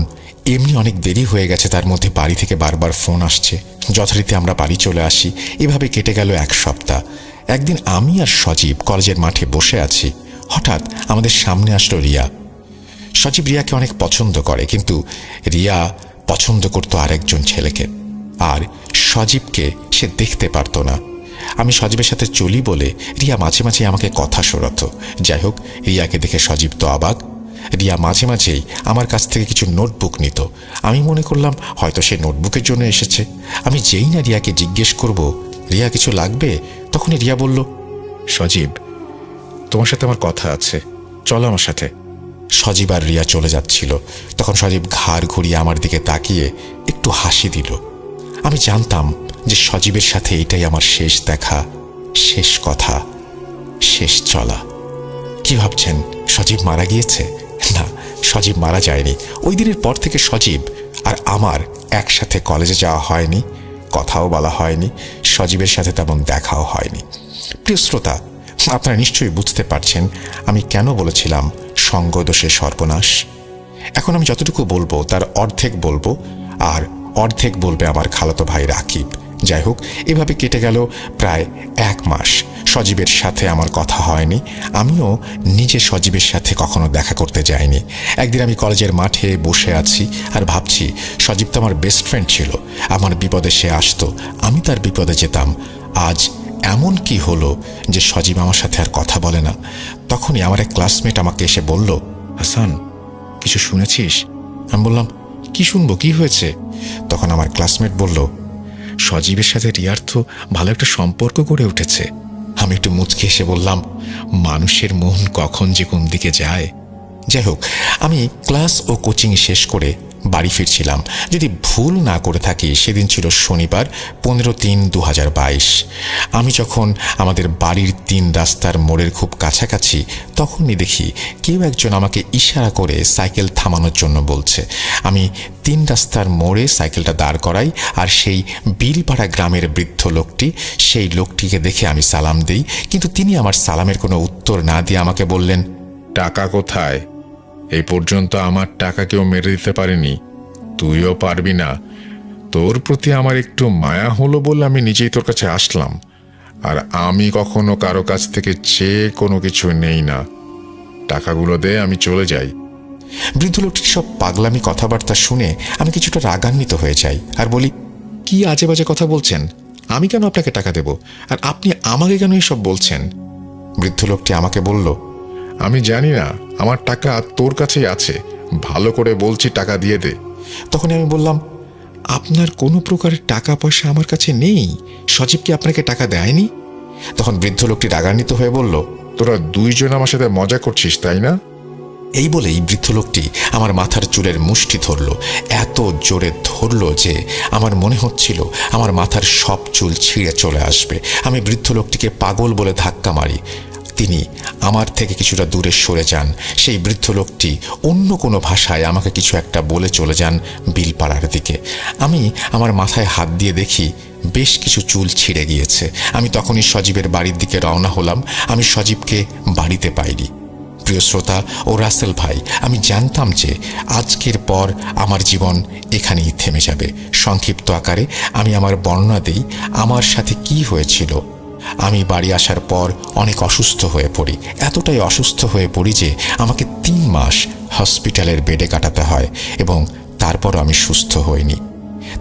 এমনি অনেক দেরি হয়ে গেছে। তার মধ্যে বাড়ি থেকে বারবার ফোন আসছে। যথারীতি আমরা বাড়ি চলে আসি। এভাবে কেটে গেল 1 সপ্তাহ। একদিন আমি আর সজীব কলেজের মাঠে বসে আছি। হঠাৎ আমাদের সামনে আসলো রিয়া। সজীব রিয়াকে অনেক পছন্দ করে, কিন্তু রিয়া পছন্দ করত আরেকজন ছেলেকে, আর সজীবকে সে দেখতে পারত না। আমি সজীবের সাথে চলি বলে রিয়া মাঝে মাঝে আমাকে কথা শোনাতো। যাই হোক, রিয়াকে দেখে সজীব তো অবাক। রিয়া মাঝে মাঝেই আমার কাছ থেকে কিছু নোটবুক নিত। আমি মনে করলাম হয়তো সে নোটবুকের জন্য এসেছে। আমি যেই না রিয়াকে জিজ্ঞেস করব, রিয়া কিছু লাগবে, তখনই রিয়া বলল, সজীব, তোমার সাথে আমার কথা আছে, চলো আমার সাথে। সজীব আর রিয়া চলে যাচ্ছিল। তখন সজীব ঘাড় ঘুরিয়ে আমার দিকে তাকিয়ে একটু হাসি দিল। আমি জানতাম যে সজীবের সাথে এটাই আমার শেষ দেখা, শেষ কথা, শেষ চলা। কি ভাবছেন, সজীব মারা গিয়েছে? না, সজীব মারা যায়নি। ওই দিনের পর থেকে সজীব আর আমার একসাথে কলেজে যাওয়া হয়নি, কথাও বলা হয়নি, সজীবের সাথে তেমন দেখাও হয়নি। প্রিয় শ্রোতা, আপনারা নিশ্চয়ই বুঝতে পারছেন আমি কেন বলেছিলাম সঙ্গদোষে সর্বনাশ। এখন আমি যতটুকু বলবো তার অর্ধেক বলবো, আর অর্ধেক বলবে আমার খালাতো ভাই রাকিব। যাই হোক, এভাবে কেটে গেল প্রায় 1 মাস। সজীবের সাথে আমার কথা হয়নি, আমিও নিজে সজীবের সাথে কখনো দেখা করতে যাইনি। একদিন আমি কলেজের মাঠে বসে আছি আর ভাবছি, সজীব তো আমার বেস্ট ফ্রেন্ড ছিল। আমার বিপদে সে আসতো, আমি তার বিপদে যেতাম। আজ এমন কি হলো যে সজীব আমার সাথে আর কথা বলে না? তখনই আমার এক ক্লাসমেট আমাকে এসে বলল, হাসান, কিছু শুনেছিস? আমি বললাম, কি শুনবো, কি হয়েছে? তখন আমার ক্লাসমেট বলল, সজীবের সাথে রিয়ার তো ভালো একটা সম্পর্ক গড়ে উঠেছে। আমি একটু মুচকি এসে বললাম, মানুষের মন কখন যে কোন দিকে যায়। যাই হোক, আমি ক্লাস ও কোচিং শেষ করে বাড়ি ফিরছিলাম। যদি ভুল না করে থাকি, সেদিন ছিল শনিবার, 15/3/2022। আমি যখন আমাদের বাড়ির 3 রাস্তার মোড়ের খুব কাছাকাছি, তখনই দেখি কেউ একজন আমাকে ইশারা করে সাইকেল থামানোর জন্য বলছে। আমি 3 রাস্তার মোড়ে সাইকেলটা দাঁড় করাই, আর সেই বিলপাড়া গ্রামের বৃদ্ধ লোকটি, সেই লোকটিকে দেখে আমি সালাম দিই, কিন্তু তিনি আমার সালামের কোনো উত্তর না দিয়ে আমাকে বললেন, টাকা কোথায়? এই পর্যন্ত আমার টাকা কেউ মেরে দিতে পারেনি, তুইও পারবি না। তোর প্রতি আমার একটু মায়া হলো বলে আমি নিজেই তোর কাছে আসলাম। আর আমি কখনো কারো কাছ থেকে চেয়ে কোনো কিছু নেই না। টাকাগুলো দে, আমি চলে যাই। বৃদ্ধ লোকটির সব পাগলামি কথাবার্তা শুনে আমি কিছুটা রাগান্বিত হয়ে যাই আর বলি, কি আজে বাজে কথা বলছেন? আমি কেন আপনাকে টাকা দেব? আর আপনি আমাকে কেন এসব বলছেন? বৃদ্ধ লোকটি আমাকে বলল, আমি জানি না, আমার টাকা তোর কাছেই আছে, ভালো করে বলছি টাকা দিয়ে দে। তখন আমি বললাম, আপনার কোনো প্রকারের টাকা পয়সা আমার কাছে নেই। সজীব কি আপনাকে টাকা দেয়নি? তখন বৃদ্ধ লোকটি রাগান্বিত হয়ে বলল, তোরা দুইজন আমার সাথে মজা করছিস তাই না? এই বলেই বৃদ্ধ লোকটি আমার মাথার চুলের মুষ্টি ধরল, এত জোরে ধরল যে আমার মনে হচ্ছিল আমার মাথার সব চুল ছিঁড়ে চলে আসবে। আমি বৃদ্ধ লোকটিকে পাগল বলে ধাক্কা মারি। তিনি আমার থেকে কিছুটা দূরে সরে যান। সেই বৃদ্ধ লোকটি অন্য কোনো ভাষায় আমাকে কিছু একটা বলে চলে যান বিলপাড়ার দিকে। আমি আমার মাথায় হাত দিয়ে দেখি বেশ কিছু চুল ছিঁড়ে গিয়েছে। আমি তখনই সজীবের বাড়ির দিকে রওনা হলাম। আমি সজীবকে বাড়িতে পাইনি। প্রিয় শ্রোতা ও রাসেল ভাই, আমি জানতাম যে আজকের পর আমার জীবন এখানেই থেমে যাবে। সংক্ষিপ্ত আকারে আমি আমার বর্ণনা দিই আমার সাথে কি হয়েছিল। আমি বাড়ি আসার পর অনেক অসুস্থ হয়ে পড়ি। এতটাই অসুস্থ হয়ে পড়ি যে আমাকে 3 মাস হসপিটালের বেডে কাটাতে হয় এবং তারপরও আমি সুস্থ হইনি।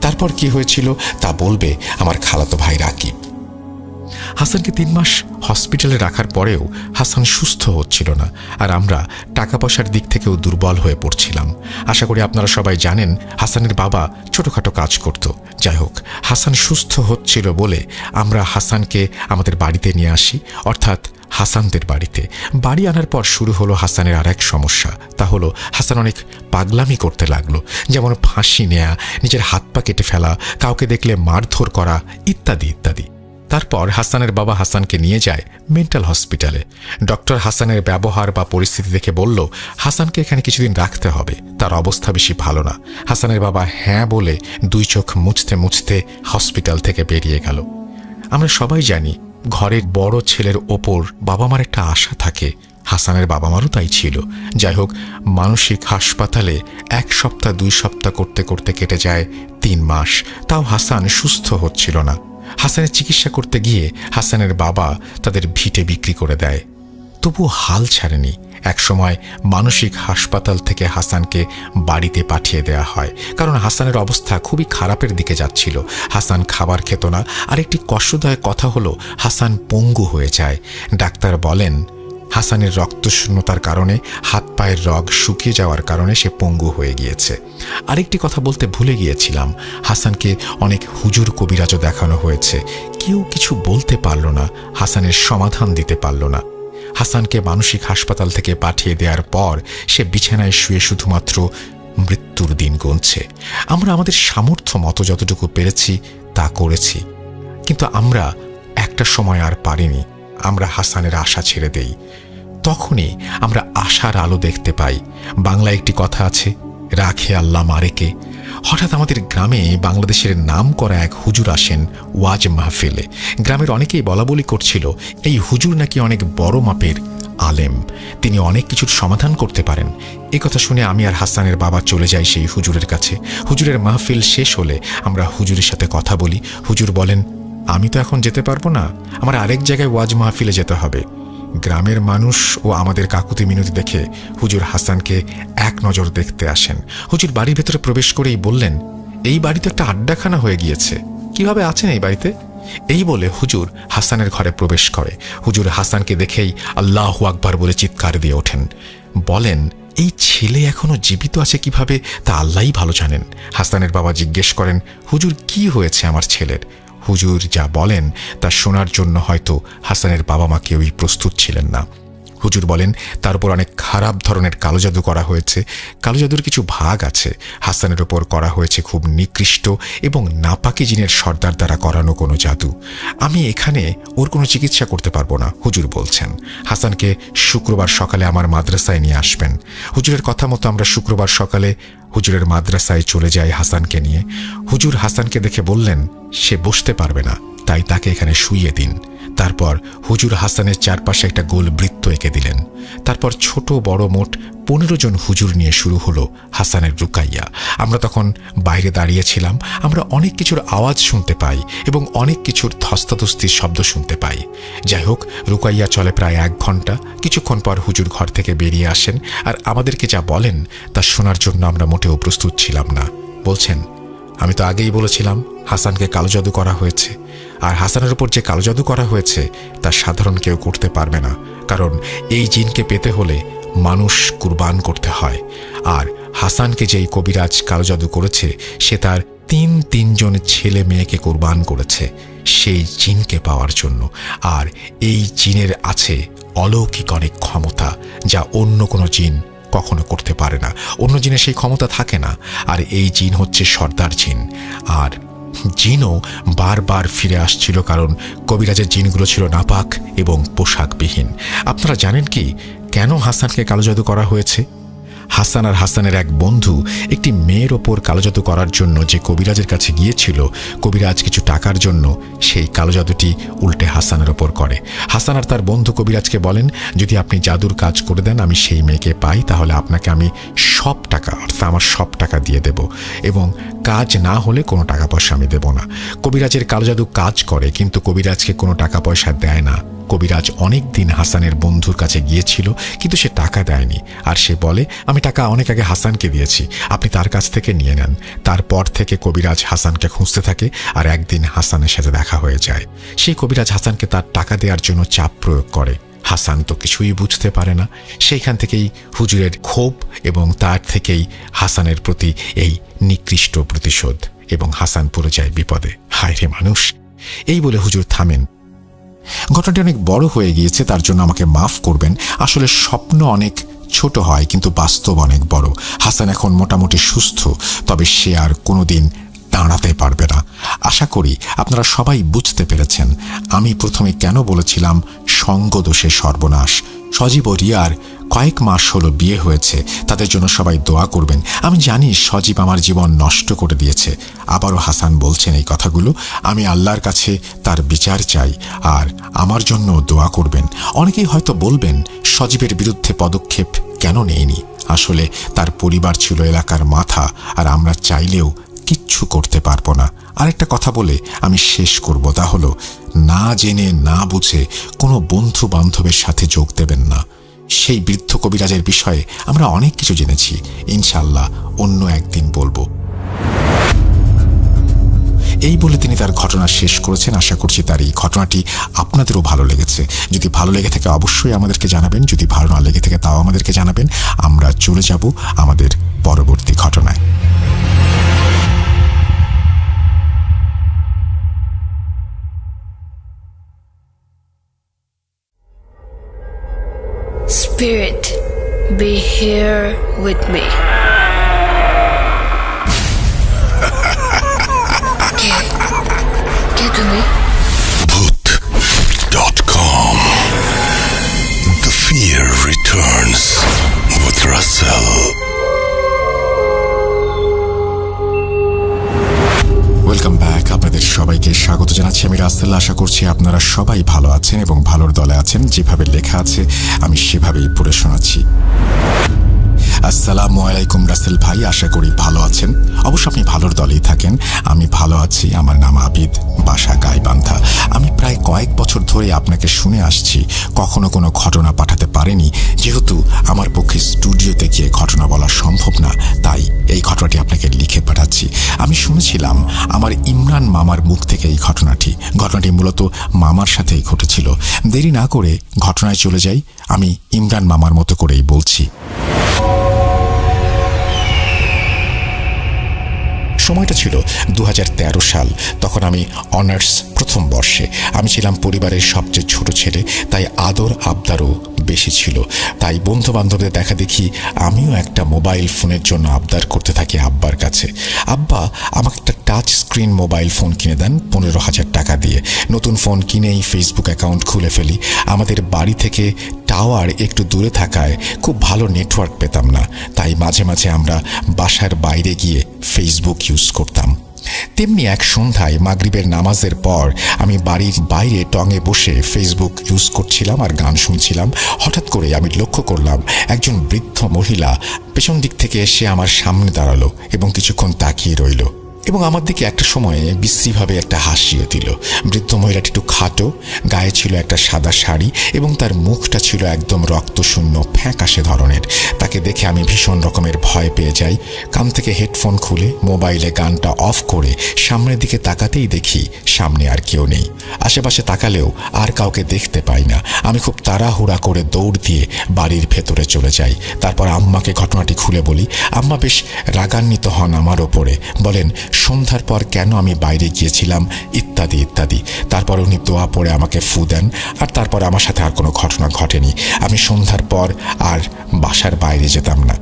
তারপর কি হয়েছিল তা বলবে আমার খালাতো ভাই রাকিব। হাসানকে 3 মাস হসপিটালে রাখার পরেও হাসান সুস্থ হচ্ছিল না, আর আমরা টাকা পয়সার দিক থেকেও দুর্বল হয়ে পড়ছিলাম। আশা করি আপনারা সবাই জানেন হাসানের বাবা ছোটখাটো কাজ করত। যাই হোক, হাসান সুস্থ হচ্ছিল বলে আমরা হাসানকে আমাদের বাড়িতে নিয়ে আসি, অর্থাৎ হাসানদের বাড়িতে। বাড়ি আনার পর শুরু হলো হাসানের আর এক সমস্যা। তা হলো হাসান অনেক পাগলামি করতে লাগলো, যেমন ফাঁসি নেয়া, নিজের হাত পা কেটে ফেলা, কাউকে দেখলে মারধর করা ইত্যাদি ইত্যাদি। তারপর হাসানের বাবা হাসানকে নিয়ে যায় মেন্টাল হসপিটালে। ডক্টর হাসানের ব্যবহার বা পরিস্থিতি দেখে বলল হাসানকে এখানে কিছুদিন রাখতে হবে, তার অবস্থা বেশি ভালো না। হাসানের বাবা হ্যাঁ বলে 2 চোখ মুছতে মুছতে হসপিটাল থেকে বেরিয়ে গেল। আমরা সবাই জানি ঘরের বড় ছেলের ওপর বাবা মার একটা আশা থাকে। হাসানের বাবা মারও তাই ছিল। যাই হোক, মানসিক হাসপাতালে 1 সপ্তাহ 2 সপ্তাহ করতে করতে কেটে যায় 3 মাস। তাও হাসান সুস্থ হচ্ছিল না। হাসানের চিকিৎসা করতে গিয়ে হাসানের বাবা তাদের ভিটে বিক্রি করে দেয়। তবুও হাল ছাড়েনি। একসময় মানসিক হাসপাতাল থেকে হাসানকে বাড়িতে পাঠিয়ে দেওয়া হয়, কারণ হাসানের অবস্থা খুবই খারাপের দিকে যাচ্ছিল। হাসান খাবার খেত না। আর একটি কষ্টদায়ক কথা হলো হাসান পঙ্গু হয়ে যায়। ডাক্তার বলেন হাসানের রক্তশূন্যতার কারণে হাত পায়ের রগ শুকিয়ে যাওয়ার কারণে সে পঙ্গু হয়ে গিয়েছে। আরেকটি কথা বলতে ভুলে গিয়েছিলাম, হাসানকে অনেক হুজুর কবিরাজও দেখানো হয়েছে। কেউ কিছু বলতে পারল না, হাসানের সমাধান দিতে পারল না। হাসানকে মানসিক হাসপাতাল থেকে পাঠিয়ে দেওয়ার পর সে বিছানায় শুয়ে শুধুমাত্র মৃত্যুর দিন গুনছে। আমরা আমাদের সামর্থ্য মতো যতটুকু পেরেছি তা করেছি, কিন্তু আমরা একটা সময় আর পারিনি। আমরা হাসানের আশা ছেড়ে দেই। তখনই আমরা আশার আলো দেখতে পাই। বাংলায় একটি কথা আছে, রাখে আল্লাহ মারেকে। হঠাৎ আমাদের গ্রামে বাংলাদেশের নাম করা এক হুজুর আসেন ওয়াজ মাহফিলে। গ্রামের অনেকেই বলাবলি করছিল এই হুজুর নাকি অনেক বড় মাপের আলেম, তিনি অনেক কিছুর সমাধান করতে পারেন। এই কথা শুনে আমি আর হাসানের বাবা চলে যাই সেই হুজুরের কাছে। হুজুরের মাহফিল শেষ হলে আমরা হুজুরের সাথে কথা বলি। হুজুর বলেন, আমি তো এখন যেতে পারবো না, আমার আরেক জায়গায় ওয়াজ মাহফিলে যেতে হবে। গ্রামের মানুষ ও আমাদের কাকুতি মিনতি দেখে হুজুর হাসানকে এক নজর দেখতে আসেন। হুজুর বাড়ির ভেতরে প্রবেশ করেই বললেন, এই বাড়িতে একটা আড্ডাখানা হয়ে গিয়েছে, কিভাবে আছেন এই বাড়িতে? এই বলে হুজুর হাসানের ঘরে প্রবেশ করে। হুজুর হাসানকে দেখেই আল্লাহু আকবার বলে চিৎকার দিয়ে ওঠেন। বলেন, এই ছেলে এখনো জীবিত আছে কিভাবে তা আল্লাহই ভালো জানেন। হাসানের বাবা জিজ্ঞেস করেন, হুজুর কি হয়েছে আমার ছেলের? হুজুর যা বলেন তা শোনার জন্য হয়তো হাসানের বাবা মা কেউই প্রস্তুত ছিলেন না। হুজুর বলেন, তার উপর অনেক খারাপ ধরনের কালো জাদু করা হয়েছে। কালো জাদুর কিছু ভাগ আছে। হাসানের ওপর করা হয়েছে খুব নিকৃষ্ট এবং নাপাকি জিনের সর্দার দ্বারা করানো কোনো জাদু। আমি এখানে ওর কোনো চিকিৎসা করতে পারবো না। হুজুর বলছেন হাসানকে শুক্রবার সকালে আমার মাদ্রাসায় নিয়ে আসবেন। হুজুরের কথা মতো আমরা শুক্রবার সকালে হুজুরের মাদ্রাসায় চলে যাই হাসানকে নিয়ে। হুজুর হাসানকে দেখে বললেন, সে বসতে পারবে না, তাই তাকে এখানে শুইয়ে দিন। তারপর হুজুর হাসানের চারপাশে একটা গোল বৃত্ত এঁকে দিলেন। তারপর ছোট বড় মোট 15 জন হুজুর নিয়ে শুরু হলো হাসানের রুকাইয়া। আমরা তখন বাইরে দাঁড়িয়েছিলাম। আমরা অনেক কিছুর আওয়াজ শুনতে পাই এবং অনেক কিছুর ধস্তাধস্তির শব্দ শুনতে পাই। যাই হোক, রুকাইয়া চলে প্রায় 1 ঘন্টা। কিছুক্ষণ পর হুজুর ঘর থেকে বেরিয়ে আসেন আর আমাদেরকে যা বলেন তা শোনার জন্য আমরা মোটেও প্রস্তুত ছিলাম না। বলছেন, আমি তো আগেই বলেছিলাম হাসানকে কালো জাদু করা হয়েছে, আর হাসানের উপর যে কালো জাদু করা হয়েছে তা সাধারণ কেউ করতে পারবে না, কারণ এই জিনকে পেতে হলে মানুষ কুরবান করতে হয়। আর হাসানকে যেই কবিরাজ কালো জাদু করেছে সে তার তিনজন ছেলে মেয়েকে কোরবান করেছে সেই জিনকে পাওয়ার জন্য। আর এই জিনের আছে অলৌকিক অনেক ক্ষমতা, যা অন্য কোনো জিন কখনো করতে পারে না। অন্য জিনের সেই ক্ষমতা থাকে না। আর এই জিন হচ্ছে সর্দার জিন। আর জিনও বারবার ফিরে আসছিল, কারণ কবিরাজের জিনগুলো ছিল নাপাক এবং পোশাকবিহীন। আপনারা জানেন কি কেন হাসানকে কালো জাদু করা হয়েছে? হাসান আর হাসানের এক বন্ধু একটি মেয়ের ওপর কালো জাদু করার জন্য যে কবিরাজের কাছে গিয়েছিল, কবিরাজ কিছু টাকার জন্য সেই কালো জাদুটি উল্টে হাসানের ওপর করে। হাসান আর তার বন্ধু কবিরাজকে বলেন, যদি আপনি জাদুর কাজ করে দেন, আমি সেই মেয়েকে পাই, তাহলে আপনাকে আমি সব টাকা, অর্থাৎ আমার সব টাকা দিয়ে দেব, এবং কাজ না হলে কোনো টাকা পয়সা আমি দেব না। কবিরাজের কালো জাদু কাজ করে, কিন্তু কবিরাজকে কোনো টাকা পয়সা দেয় না। কবিরাজ অনেক দিন হাসানের বন্ধুর কাছে গিয়েছিল, কিন্তু সে টাকা দেয়নি। আর সে বলে, আমি টাকা অনেক আগে হাসানকে দিয়েছি, আপনি তার কাছ থেকে নিয়ে নেন। তারপর থেকে কবিরাজ হাসানকে খুঁজতে থাকে, আর একদিন হাসানের সাথে দেখা হয়ে যায়। সেই কবিরাজ হাসানকে তার টাকা দেওয়ার জন্য চাপ প্রয়োগ করে। হাসান তো কিছুই বুঝতে পারে না। সেইখান থেকেই হুজুরের ক্ষোভ, এবং তার থেকেই হাসানের প্রতি এই নিকৃষ্ট প্রতিশোধ, এবং হাসান পড়ে যায় বিপদে। হায় রে মানুষ! এই বলে হুজুর থামেন। ঘটনাটি অনেক বড় হয়ে গিয়েছে, তার জন্য আমাকে মাফ করবেন। আসলে স্বপ্ন অনেক ছোট হয়, কিন্তু বাস্তব অনেক বড়। হাসান এখন মোটামুটি সুস্থ, তবে সে আর কোনোদিন দাঁড়াতে পারবে না। আশা করি আপনারা সবাই বুঝতে পেরেছেন আমি প্রথমে কেন বলেছিলাম সঙ্গদোষে সর্বনাশ। সজীব ও রিয়ার কয়েক মাস হলো বিয়ে হয়েছে, তাদের জন্য সবাই দোয়া করবেন। আমি জানি সজীব আমার জীবন নষ্ট করে দিয়েছে। আবারও হাসান বলছেন এই কথাগুলো। আমি আল্লাহর কাছে তার বিচার চাই, আর আমার জন্য দোয়া করবেন। অনেকেই হয়তো বলবেন, সজীবের বিরুদ্ধে পদক্ষেপ কেন নেয়নি? আসলে তার পরিবার ছিল এলাকার মাথা, আর আমরা চাইলেও কিচ্ছু করতে পারবো না। আরেকটা কথা বলে আমি শেষ করব, তা হলো, না জেনে না বুঝে কোনো বন্ধু বান্ধবের সাথে যোগ দেবেন না। সেই বৃদ্ধ কবিরাজের বিষয়ে আমরা অনেক কিছু জেনেছি, ইনশাল্লাহ অন্য একদিন বলবো। এই বলে তিনি তার ঘটনা শেষ করেছেন। আশা করছি তার এই ঘটনাটি আপনাদেরও ভালো লেগেছে। যদি ভালো লেগে থাকে অবশ্যই আমাদেরকে জানাবেন, যদি ভালো না লেগে থাকে তাও আমাদেরকে জানাবেন। আমরা চলে যাব আমাদের পরবর্তী ঘটনায়। Spirit, be here with me. Get to me. Bhoot.com. The fear returns with Russell. Welcome back. আপনাদের সবাইকে স্বাগত জানাচ্ছি আমি রাসেল। আশা করছি আপনারা সবাই ভালো আছেন এবং ভালোর দলে আছেন। যেভাবে লেখা আছে আমি সেভাবেই পড়ে শোনাচ্ছি। আসসালামু আলাইকুম রাসেল ভাই, আশা করি ভালো আছেন। অবশ্য আপনি ভালোর দলেই থাকেন। আমি ভালো আছি। আমার নাম আবিদ, বাসা গাইবান্ধা। আমি প্রায় কয়েক বছর ধরে আপনাকে শুনে আসছি, কখনো কোনো ঘটনা পাঠাতে পারেনি, যেহেতু আমার পক্ষে স্টুডিওতে গিয়ে ঘটনা বলা সম্ভব না, তাই এই ঘটনাটি আপনাকে লিখে পাঠাচ্ছি। আমি শুনেছিলাম আমার ইমরান মামার মুখ থেকে এই ঘটনাটি মূলত মামার সাথেই ঘটেছিল। দেরি না করে ঘটনায় চলে যাই। আমি ইমরান মামার মতো করেই বলছি। সময়টা ছিল 2013 সাল। তখন আমি অনার্স প্রথম বর্ষে। আমি ছিলাম পরিবারের সবচেয়ে ছোট ছেলে, তাই আদর আবদারও বেশি ছিল। তাই বন্ধু বান্ধবদের দেখা দেখি আমিও একটা মোবাইল ফোনের জন্য আবদার করতে থাকি আব্বার কাছে। আব্বা আমাকে একটা টাচ স্ক্রিন মোবাইল ফোন কিনে দেন 15,000 টাকা দিয়ে। নতুন ফোন কিনেই ফেসবুক অ্যাকাউন্ট খুলে ফেলি। আমাদের বাড়ি থেকে টাওয়ার একটু দূরে থাকায় খুব ভালো নেটওয়ার্ক পেতাম না, তাই মাঝে মাঝে আমরা বাসার বাইরে গিয়ে ফেসবুক ইউজ করতাম। তেমনি এক সন্ধ্যায় মাগরিবের নামাজের পর আমি বাড়ির বাইরে টঙে বসে ফেসবুক ইউজ করছিলাম আর গান শুনছিলাম। হঠাৎ করে আমি লক্ষ্য করলাম একজন বৃদ্ধ মহিলা পেছন দিক থেকে এসে আমার সামনে দাঁড়ালো এবং কিছুক্ষণ তাকিয়ে রইল, এবং আমার দিকে একটা সময়ে বিশ্রীভাবে একটা হাসিও দিল। বৃদ্ধ মহিলাটি একটু খাটো, গায়ে ছিল একটা সাদা শাড়ি, এবং তার মুখটা ছিল একদম রক্তশূন্য ফ্যাকাশে ধরনের। তাকে দেখে আমি ভীষণ রকমের ভয় পেয়ে যাই। কান থেকে হেডফোন খুলে মোবাইলে গানটা অফ করে সামনের দিকে তাকাতেই দেখি সামনে আর কেউ নেই। আশেপাশে তাকালেও আর কাউকে দেখতে পাই না। আমি খুব তাড়াহুড়া করে দৌড় দিয়ে বাড়ির ভেতরে চলে যাই। তারপর আম্মাকে ঘটনাটি খুলে বলি। আম্মা বেশ রাগান্বিত হন আমার ওপরে, বলেন, সন্ধ্যার পর কেন আমি বাইরে গিয়েছিলাম, ইত্যাদি ইত্যাদি। তারপর উনি দোয়া পড়ে আমাকে ফু দেন, আর তারপর আমার সাথে আর কোনো ঘটনা ঘটেনি। আমি সন্ধ্যার পর আর বাসার বাইরে যেতাম না।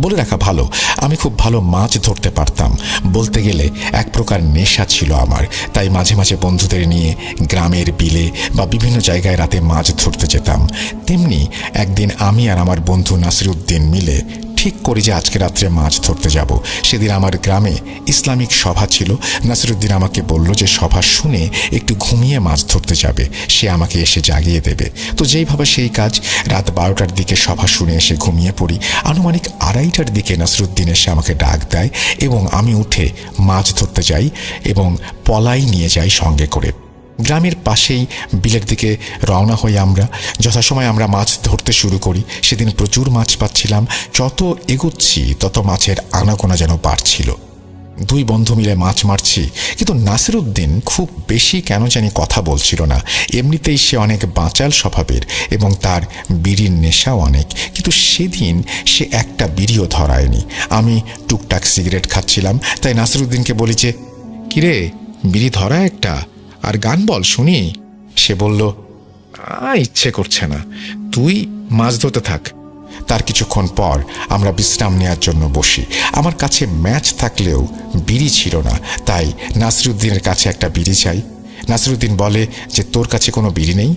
বলে রাখা ভালো, আমি খুব ভালো মাছ ধরতে পারতাম। বলতে গেলে এক প্রকার নেশা ছিল আমার। তাই মাঝে মাঝে বন্ধুদের নিয়ে গ্রামের বিলে বা বিভিন্ন জায়গায় রাতে মাছ ধরতে যেতাম। তেমনি একদিন আমি আর আমার বন্ধু নাসিরউদ্দিন মিলে ঠিক করি যে আজকে রাত্রে মাছ ধরতে যাব। সেদিন আমার গ্রামে ইসলামিক সভা ছিল। নাসিরউদ্দিন আমাকে বলল যে সভা শুনে একটু ঘুমিয়ে মাছ ধরতে যাবে, সে আমাকে এসে জাগিয়ে দেবে। তো যেইভাবে সেই কাজ, রাত 12টার দিকে সভা শুনে এসে ঘুমিয়ে পড়ি। আনুমানিক 2:30টার দিকে নাসিরউদ্দিন এসে আমাকে ডাক দেয় এবং আমি উঠে মাছ ধরতে যাই এবং পলাই নিয়ে যাই সঙ্গে করে। গ্রামের পাশেই বিলের দিকে রওনা হই আমরা। যথাসময় আমরা মাছ ধরতে শুরু করি। সেদিন প্রচুর মাছ পাচ্ছিলাম। যত এগোচ্ছি তত মাছের আনাগোনা যেন বাড়ছিল। 2 বন্ধু মিলে মাছ মারছি, কিন্তু নাসিরউদ্দিন খুব বেশি কেন জানি কথা বলছিল না। এমনিতেই সে অনেক বাঁচাল স্বভাবের এবং তার বিড়ির নেশাও অনেক, কিন্তু সেদিন সে একটা বিড়িও ধরায়নি। আমি টুকটাক সিগারেট খাচ্ছিলাম, তাই নাসিরউদ্দিনকে বলি যে, কিরে বিড়ি ধরা একটা, আর গান বল শুনি। সে বলল, ইচ্ছে করছে না, তুই মাছ ধরতে থাক। তার কিছুক্ষণ পর আমরা বিশ্রাম নেওয়ার জন্য বসি। আমার কাছে ম্যাচ থাকলেও বিড়ি ছিল না, তাই নাসিরউদ্দিনের কাছে একটা বিড়ি চাই। নাসিরউদ্দিন বলে যে, তোর কাছে কোনো বিড়ি নেই?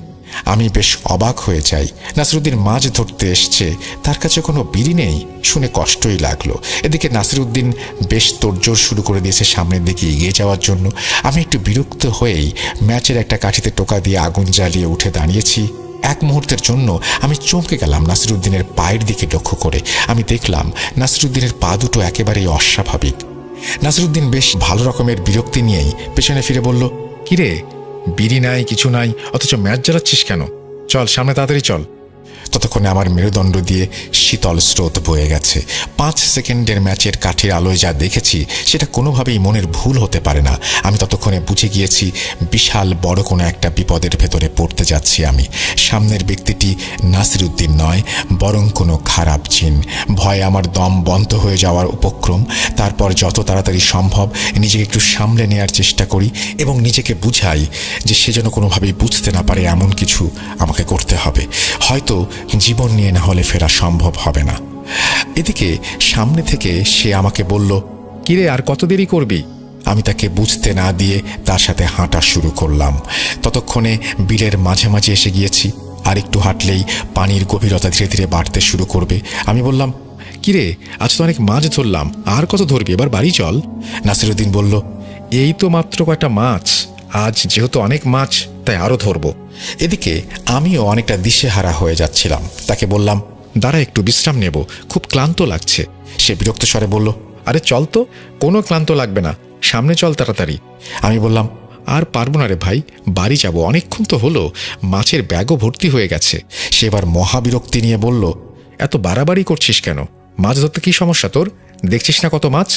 আমি বেশ অবাক হয়ে যাই। নাসিরউদ্দিন মাছ ধরতে এসছে, তার কাছে কোনো বিড়ি নেই শুনে কষ্টই লাগলো। এদিকে নাসিরউদ্দিন বেশ তোড়জোড় শুরু করে দিয়েছে সামনের দিকে এগিয়ে যাওয়ার জন্য। আমি একটু বিরক্ত হয়েই ম্যাচের একটা কাঠিতে টোকা দিয়ে আগুন জ্বালিয়ে উঠে দাঁড়িয়েছি। এক মুহূর্তের জন্য আমি চমকে গেলাম নাসিরউদ্দিনের পায়ের দিকে লক্ষ্য করে। আমি দেখলাম নাসিরউদ্দিনের পা দুটো একেবারেই অস্বাভাবিক। নাসিরউদ্দিন বেশ ভালো রকমের বিরক্তি নিয়েই পেছনে ফিরে বলল, কিরে বিড়ি নাই, কিছু নাই, অথচ ম্যাচ জ্বালাচ্ছিস কেন? চল সামনে তাড়াতাড়ি চল। ততক্ষণে আমার মেরুদণ্ড দিয়ে শীতল স্রোত বয়ে গেছে। 5 সেকেন্ডের ম্যাচের কাঠির আলোয় যা দেখেছি সেটা কোনোভাবেই মনের ভুল হতে পারে না। আমি ততক্ষণে বুঝে গিয়েছি বিশাল বড় কোনো একটা বিপদের ভেতরে পড়তে যাচ্ছি আমি। সামনের ব্যক্তিটি নাসিরউদ্দিন নয়, বরং কোনো খারাপ জিন। ভয়ে আমার দম বন্ধ হয়ে যাওয়ার উপক্রম। তারপর যত তাড়াতাড়ি সম্ভব নিজেকে একটু সামলে নেওয়ার চেষ্টা করি এবং নিজেকে বুঝাই যে সে যেন কোনোভাবেই বুঝতে না পারে এমন কিছু আমাকে করতে হবে। হয়তো জীবন নিয়ে না হলে ফেরা সম্ভব হবে না। এদিকে সামনে থেকে সে আমাকে বলল, কিরে আর কত দেরি করবি? আমি তাকে বুঝতে না দিয়ে তার সাথে হাঁটা শুরু করলাম। ততক্ষণে বিলের মাঝামাঝি এসে গিয়েছি। আর একটু হাঁটলেই পানির গভীরতা ধীরে ধীরে বাড়তে শুরু করবে। আমি বললাম, কিরে আজ তো অনেক মাছ ধরলাম, আর কত ধরবি, এবার বাড়ি চল। নাসিরউদ্দিন বলল, এই তো মাত্র কয়টা মাছ, আজ যেহেতু অনেক মাছ তাই আরও ধরবো। এদিকে আমিও অনেকটা দিশেহারা হয়ে যাচ্ছিলাম। তাকে বললাম, দাঁড়া একটু বিশ্রাম নেব, খুব ক্লান্ত লাগছে। সে বিরক্ত স্বরে বলল, আরে চল তো, কোনো ক্লান্ত লাগবে না, সামনে চল তাড়াতাড়ি। আমি বললাম, আর পারবো না রে ভাই, বাড়ি যাব, অনেকক্ষণ তো হলো, মাছের ব্যাগও ভর্তি হয়ে গেছে। সে এবার মহাবিরক্তি নিয়ে বলল, এত বাড়াবাড়ি করছিস কেন? মাছ ধরতে কি সমস্যা তোর? দেখছিস না কত মাছ?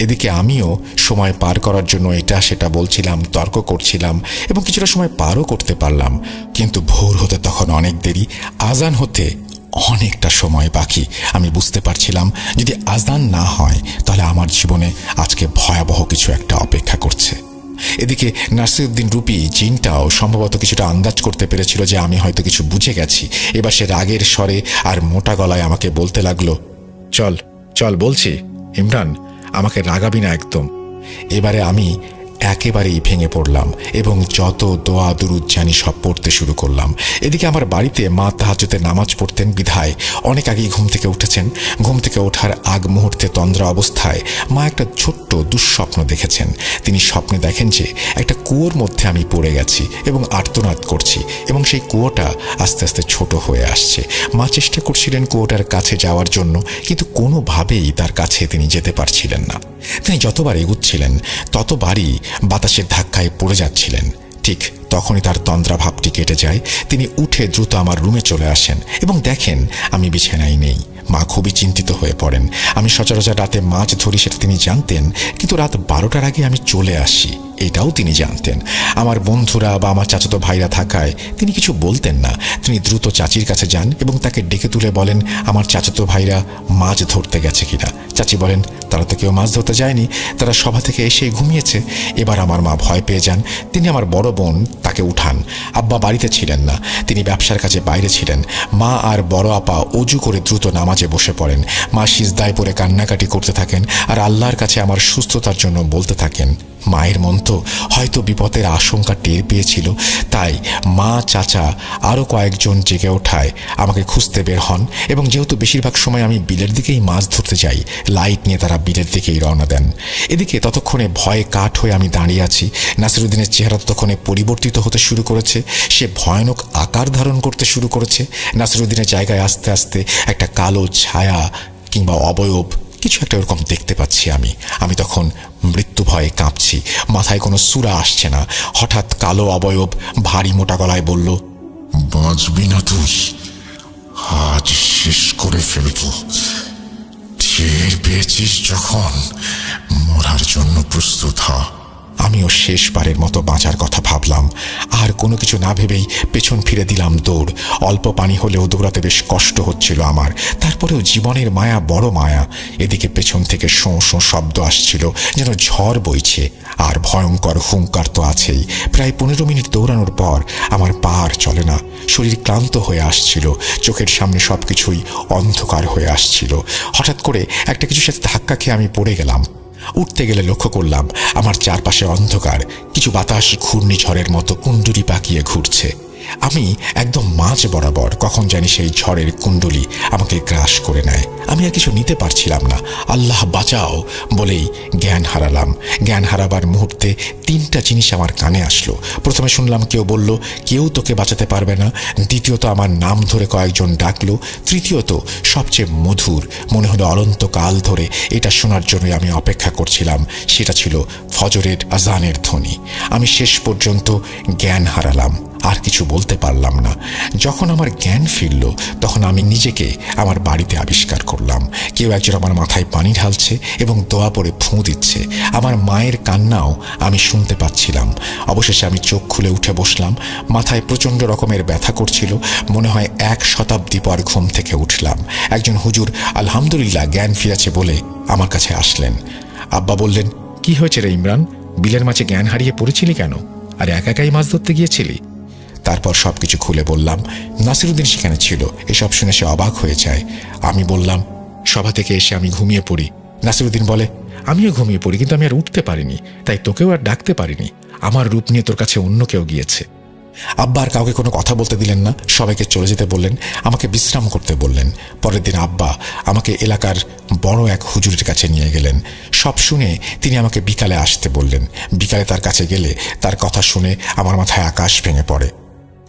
এদিকে আমিও সময় পার করার জন্য এটা সেটা বলছিলাম, তর্ক করছিলাম এবং কিছুটা সময় পারও করতে পারলাম। কিন্তু ভোর হতে তখন অনেক দেরি, আজান হতে অনেকটা সময় বাকি। আমি বুঝতে পারছিলাম যদি আজান না হয় তাহলে আমার জীবনে আজকে ভয়াবহ কিছু একটা অপেক্ষা করছে। এদিকে নাসিরউদ্দিন রূপী জিনটাও সম্ভবত কিছুটা আন্দাজ করতে পেরেছিল যে আমি হয়তো কিছু বুঝে গেছি। এবার সে রাগের স্বরে আর মোটা গলায় আমাকে বলতে লাগলো, চল চল বলছি, ইমরান আমাকে রাগাবি না একদম। এবারে আমি একেবারেই ভেঙে পড়লাম এবং যত দোয়া দুরুদ জানি সব পড়তে শুরু করলাম। এদিকে আমার বাড়িতে মা তাহাজ্জুদের নামাজ পড়তেন বিধায় অনেক আগেই ঘুম থেকে উঠেছেন। ঘুম থেকে ওঠার আগ মুহূর্তে তন্দ্রা অবস্থায় মা একটা ছোট্ট দুঃস্বপ্ন দেখেছেন। তিনি স্বপ্নে দেখেন যে একটা কুয়োর মধ্যে আমি পড়ে গেছি এবং আর্তনাদ করছি এবং সেই কুয়োটা আস্তে আস্তে ছোট হয়ে আসছে। মা চেষ্টা করছিলেন কুয়োটার কাছে যাওয়ার জন্য, কিন্তু কোনোভাবেই তার কাছে তিনি যেতে পারছিলেন না। তিনি যতবার এগুচ্ছিলেন ততবারই বাতাসের ধাক্কায় পড়ে যাচ্ছিলেন। ঠিক তখনই তার তন্দ্রা ভাবটি কেটে যায়। তিনি উঠে দ্রুত আমার রুমে চলে আসেন এবং দেখেন আমি বিছানায় নেই। মা খুবই চিন্তিত হয়ে পড়েন। আমি সচরাচর রাতে মাছ ধরি সেটা তিনি জানতেন, কিন্তু রাত 12টার আগে আমি চলে আসি এটাও তিনি জানতেন। আমার বন্ধুরা বা আমার চাচাতো ভাইরা থাকায় তিনি কিছু বলতেন না। তিনি দ্রুত চাচির কাছে যান এবং তাকে ডেকে তুলে বলেন আমার চাচাতো ভাইরা মাছ ধরতে গেছে কিনা। চাচি বলেন তারা তো কেউ মাছ ধরতে যায়নি, তারা সভা থেকে এসে ঘুমিয়েছে। এবার আমার মা ভয় পেয়ে যান। তিনি আমার বড় বোন তাকে উঠান। আব্বা বাড়িতে ছিলেন না, তিনি ব্যবসার কাজে বাইরে ছিলেন। মা আর বড় আপা অজু করে দ্রুত নামাজে বসে পড়েন। মা সিজদায় পড়ে কান্নাকাটি করতে থাকেন আর আল্লাহর কাছে আমার সুস্থতার জন্য বলতে থাকেন। মায়ের মন তো হয়তো বিপদের আশঙ্কা টের পেয়েছিল, তাই মা, চাচা আরও কয়েকজন জেগে ওঠায় আমাকে খুঁজতে বের হন এবং যেহেতু বেশিরভাগ সময় আমি বিলের দিকেই মাছ ধরতে যাই, লাইট নিয়ে তারা বিলের দিকেই রওনা দেন। এদিকে ততক্ষণে ভয়ে কাঠ হয়ে আমি দাঁড়িয়ে আছি। নাসিরুদ্দিনের চেহারা ততক্ষণে পরিবর্তিত হতে শুরু করেছে, সে ভয়ানক আকার ধারণ করতে শুরু করেছে। নাসিরুদ্দিনের জায়গায় আস্তে আস্তে একটা কালো ছায়া কিংবা অবয়ব কিছু একটা ওরকম দেখতে পাচ্ছি আমি তখন মৃত্যু ভয়ে কাঁপছি, মাথায় কোনো সূরা আসছে না। হঠাৎ কালো অবয়ব ভারী মোটা গলায় বলল, বাঁচবি না তুই, আজ শেষ করে ফেলব। টের পেয়েছিস যখন, মরার জন্য প্রস্তুত হ। আমিও শেষবারের মতো বাঁচার কথা ভাবলাম। আর কোনো কিছু না ভেবেই পেছন ফিরে দিলাম দৌড়। অল্প পানি হলেও দৌড়াতে বেশ কষ্ট হচ্ছিল আমার, তারপরেও জীবনের মায়া বড় মায়া। এদিকে পেছন থেকে শোঁ শোঁ শব্দ আসছিল, যেন ঝড় বইছে। আর ভয়ঙ্কর হুঙ্কার তো আছেই। প্রায় 15 মিনিট দৌড়ানোর পর আমার পা আর চলে না, শরীর ক্লান্ত হয়ে আসছিল, চোখের সামনে সব কিছুই অন্ধকার হয়ে আসছিল। হঠাৎ করে একটা কিছুর সাথে ধাক্কা খেয়ে আমি পড়ে গেলাম। উঠতে গেলে লক্ষ্য করলাম আমার চারপাশে অন্ধকার, কিছু বাতাস ঘূর্ণিঝড়ের মতো কুণ্ডুলি পাকিয়ে ঘুরছে। আমি একদম মাঝ বরাবর, কখন জানি সেই ঝড়ের কুণ্ডলি আমাকে গ্রাস করে নেয়। আমি আর কিছু নিতে পারছিলাম না। আল্লাহ বাঁচাও বলেই জ্ঞান হারালাম। জ্ঞান হারাবার মুহূর্তে 3টা জিনিস আমার কানে আসলো। প্রথমে শুনলাম কেউ বলল, কেউ তোকে বাঁচাতে পারবে না। দ্বিতীয়ত আমার নাম ধরে কয়েকজন ডাকলো। তৃতীয়ত সবচেয়ে মধুর, মনে হলো অনন্তকাল ধরে এটা শোনার জন্যই আমি অপেক্ষা করছিলাম, সেটা ছিল ফজরের আজানের ধ্বনি। আমি শেষ পর্যন্ত জ্ঞান হারালাম, আর কিছু বলতে পারলাম না। যখন আমার জ্ঞান ফিরল তখন আমি নিজেকে আমার বাড়িতে আবিষ্কার করলাম। কেউ একজন আমার মাথায় পানি ঢালছে এবং দোয়া পড়ে ফুঁ দিচ্ছে। আমার মায়ের কান্নাও আমি শুনতে পাচ্ছিলাম। অবশেষে আমি চোখ খুলে উঠে বসলাম। মাথায় প্রচণ্ড রকমের ব্যথা করছিল, মনে হয় 1 শতাব্দী পর ঘুম থেকে উঠলাম। একজন হুজুর আলহামদুলিল্লাহ জ্ঞান ফিরেছে বলে আমার কাছে আসলেন। আব্বা বললেন, কি হয়েছে রে ইমরান, বিলের মাঝে জ্ঞান হারিয়ে পড়েছিলি কেন, আর একা একাই মাছ ধরতে গিয়েছিলি? তারপর সবকিছু খুলে বললাম। নাসিরুদ্দিন সেখানে ছিল। এসব শুনে সে অবাক হয়ে যায়। আমি বললাম, সভা থেকে এসে আমি ঘুমিয়ে পড়ি। নাসিরুদ্দিন বলে, আমিও ঘুমিয়ে পড়ি, কিন্তু আমি আর উঠতে পারিনি, তাই তোকেও আর ডাকতে পারিনি। আমার রূপ নিয়ে তোর কাছে অন্য কেউ গিয়েছে। আব্বা আর কাউকে কোনো কথা বলতে দিলেন না, সবাইকে চলে যেতে বললেন, আমাকে বিশ্রাম করতে বললেন। পরের দিন আব্বা আমাকে এলাকার বড় এক হুজুরের কাছে নিয়ে গেলেন। সব শুনে তিনি আমাকে বিকালে আসতে বললেন। বিকালে তার কাছে গেলে তার কথা শুনে আমার মাথায় আকাশ ভেঙে পড়ে।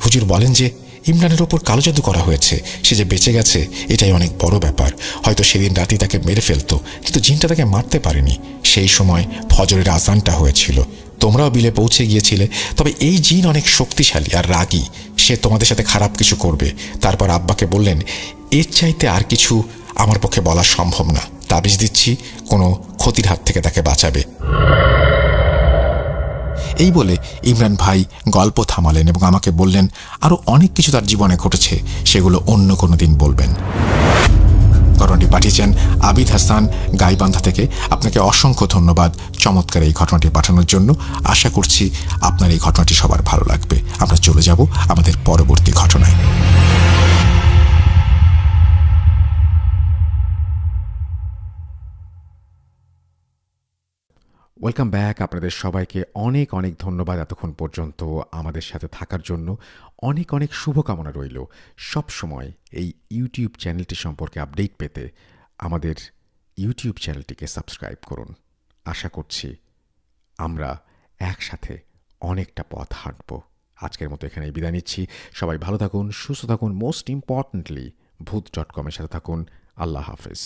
হুজুর বলেন যে ইমরানের ওপর কালো জাদু করা হয়েছে, সে যে বেঁচে গেছে এটাই অনেক বড় ব্যাপার। হয়তো সেদিন রাতেই তাকে মেরে ফেলতো, কিন্তু জিনটা তাকে মারতে পারেনি। সেই সময় ফজরের আজানটা হয়েছিল, তোমরাও বিলে পৌঁছে গিয়েছিলে। তবে এই জিন অনেক শক্তিশালী আর রাগী, সে তোমাদের সাথে খারাপ কিছু করবে। তারপর আব্বাকে বললেন, এর চাইতে আর কিছু আমার পক্ষে বলা সম্ভব না, তাবিজ দিচ্ছি কোনো ক্ষতির হাত থেকে তাকে বাঁচাবে। এই বলে ইমরান ভাই গল্প থামালেন এবং আমাকে বললেন আরও অনেক কিছু তার জীবনে ঘটেছে, সেগুলো অন্য কোনো দিন বলবেন। ঘটনাটি পাঠিয়েছেন আবিদ হাসান গাইবান্ধা থেকে। আপনাকে অসংখ্য ধন্যবাদ চমৎকার এই ঘটনাটি পাঠানোর জন্য। আশা করছি আপনার এই ঘটনাটি সবার ভালো লাগবে। আমরা চলে যাব আমাদের পরবর্তী ঘটনায়। Welcome back. আপনাদের সবাইকে অনেক অনেক ধন্যবাদ এতক্ষণ পর্যন্ত আমাদের সাথে থাকার জন্য। অনেক অনেক শুভকামনা রইল। সব সময় এই ইউটিউব চ্যানেলটি সম্পর্কে আপডেট পেতে আমাদের ইউটিউব চ্যানেলটিকে সাবস্ক্রাইব করুন। আশা করছি আমরা একসাথে অনেকটা পথ হাঁটব। আজকের মতো এখানেই বিদায় নিচ্ছি। সবাই ভালো থাকুন, সুস্থ থাকুন, মোস্ট ইম্পর্ট্যান্টলি ভূত.com-এর সাথে থাকুন। আল্লাহ হাফেজ।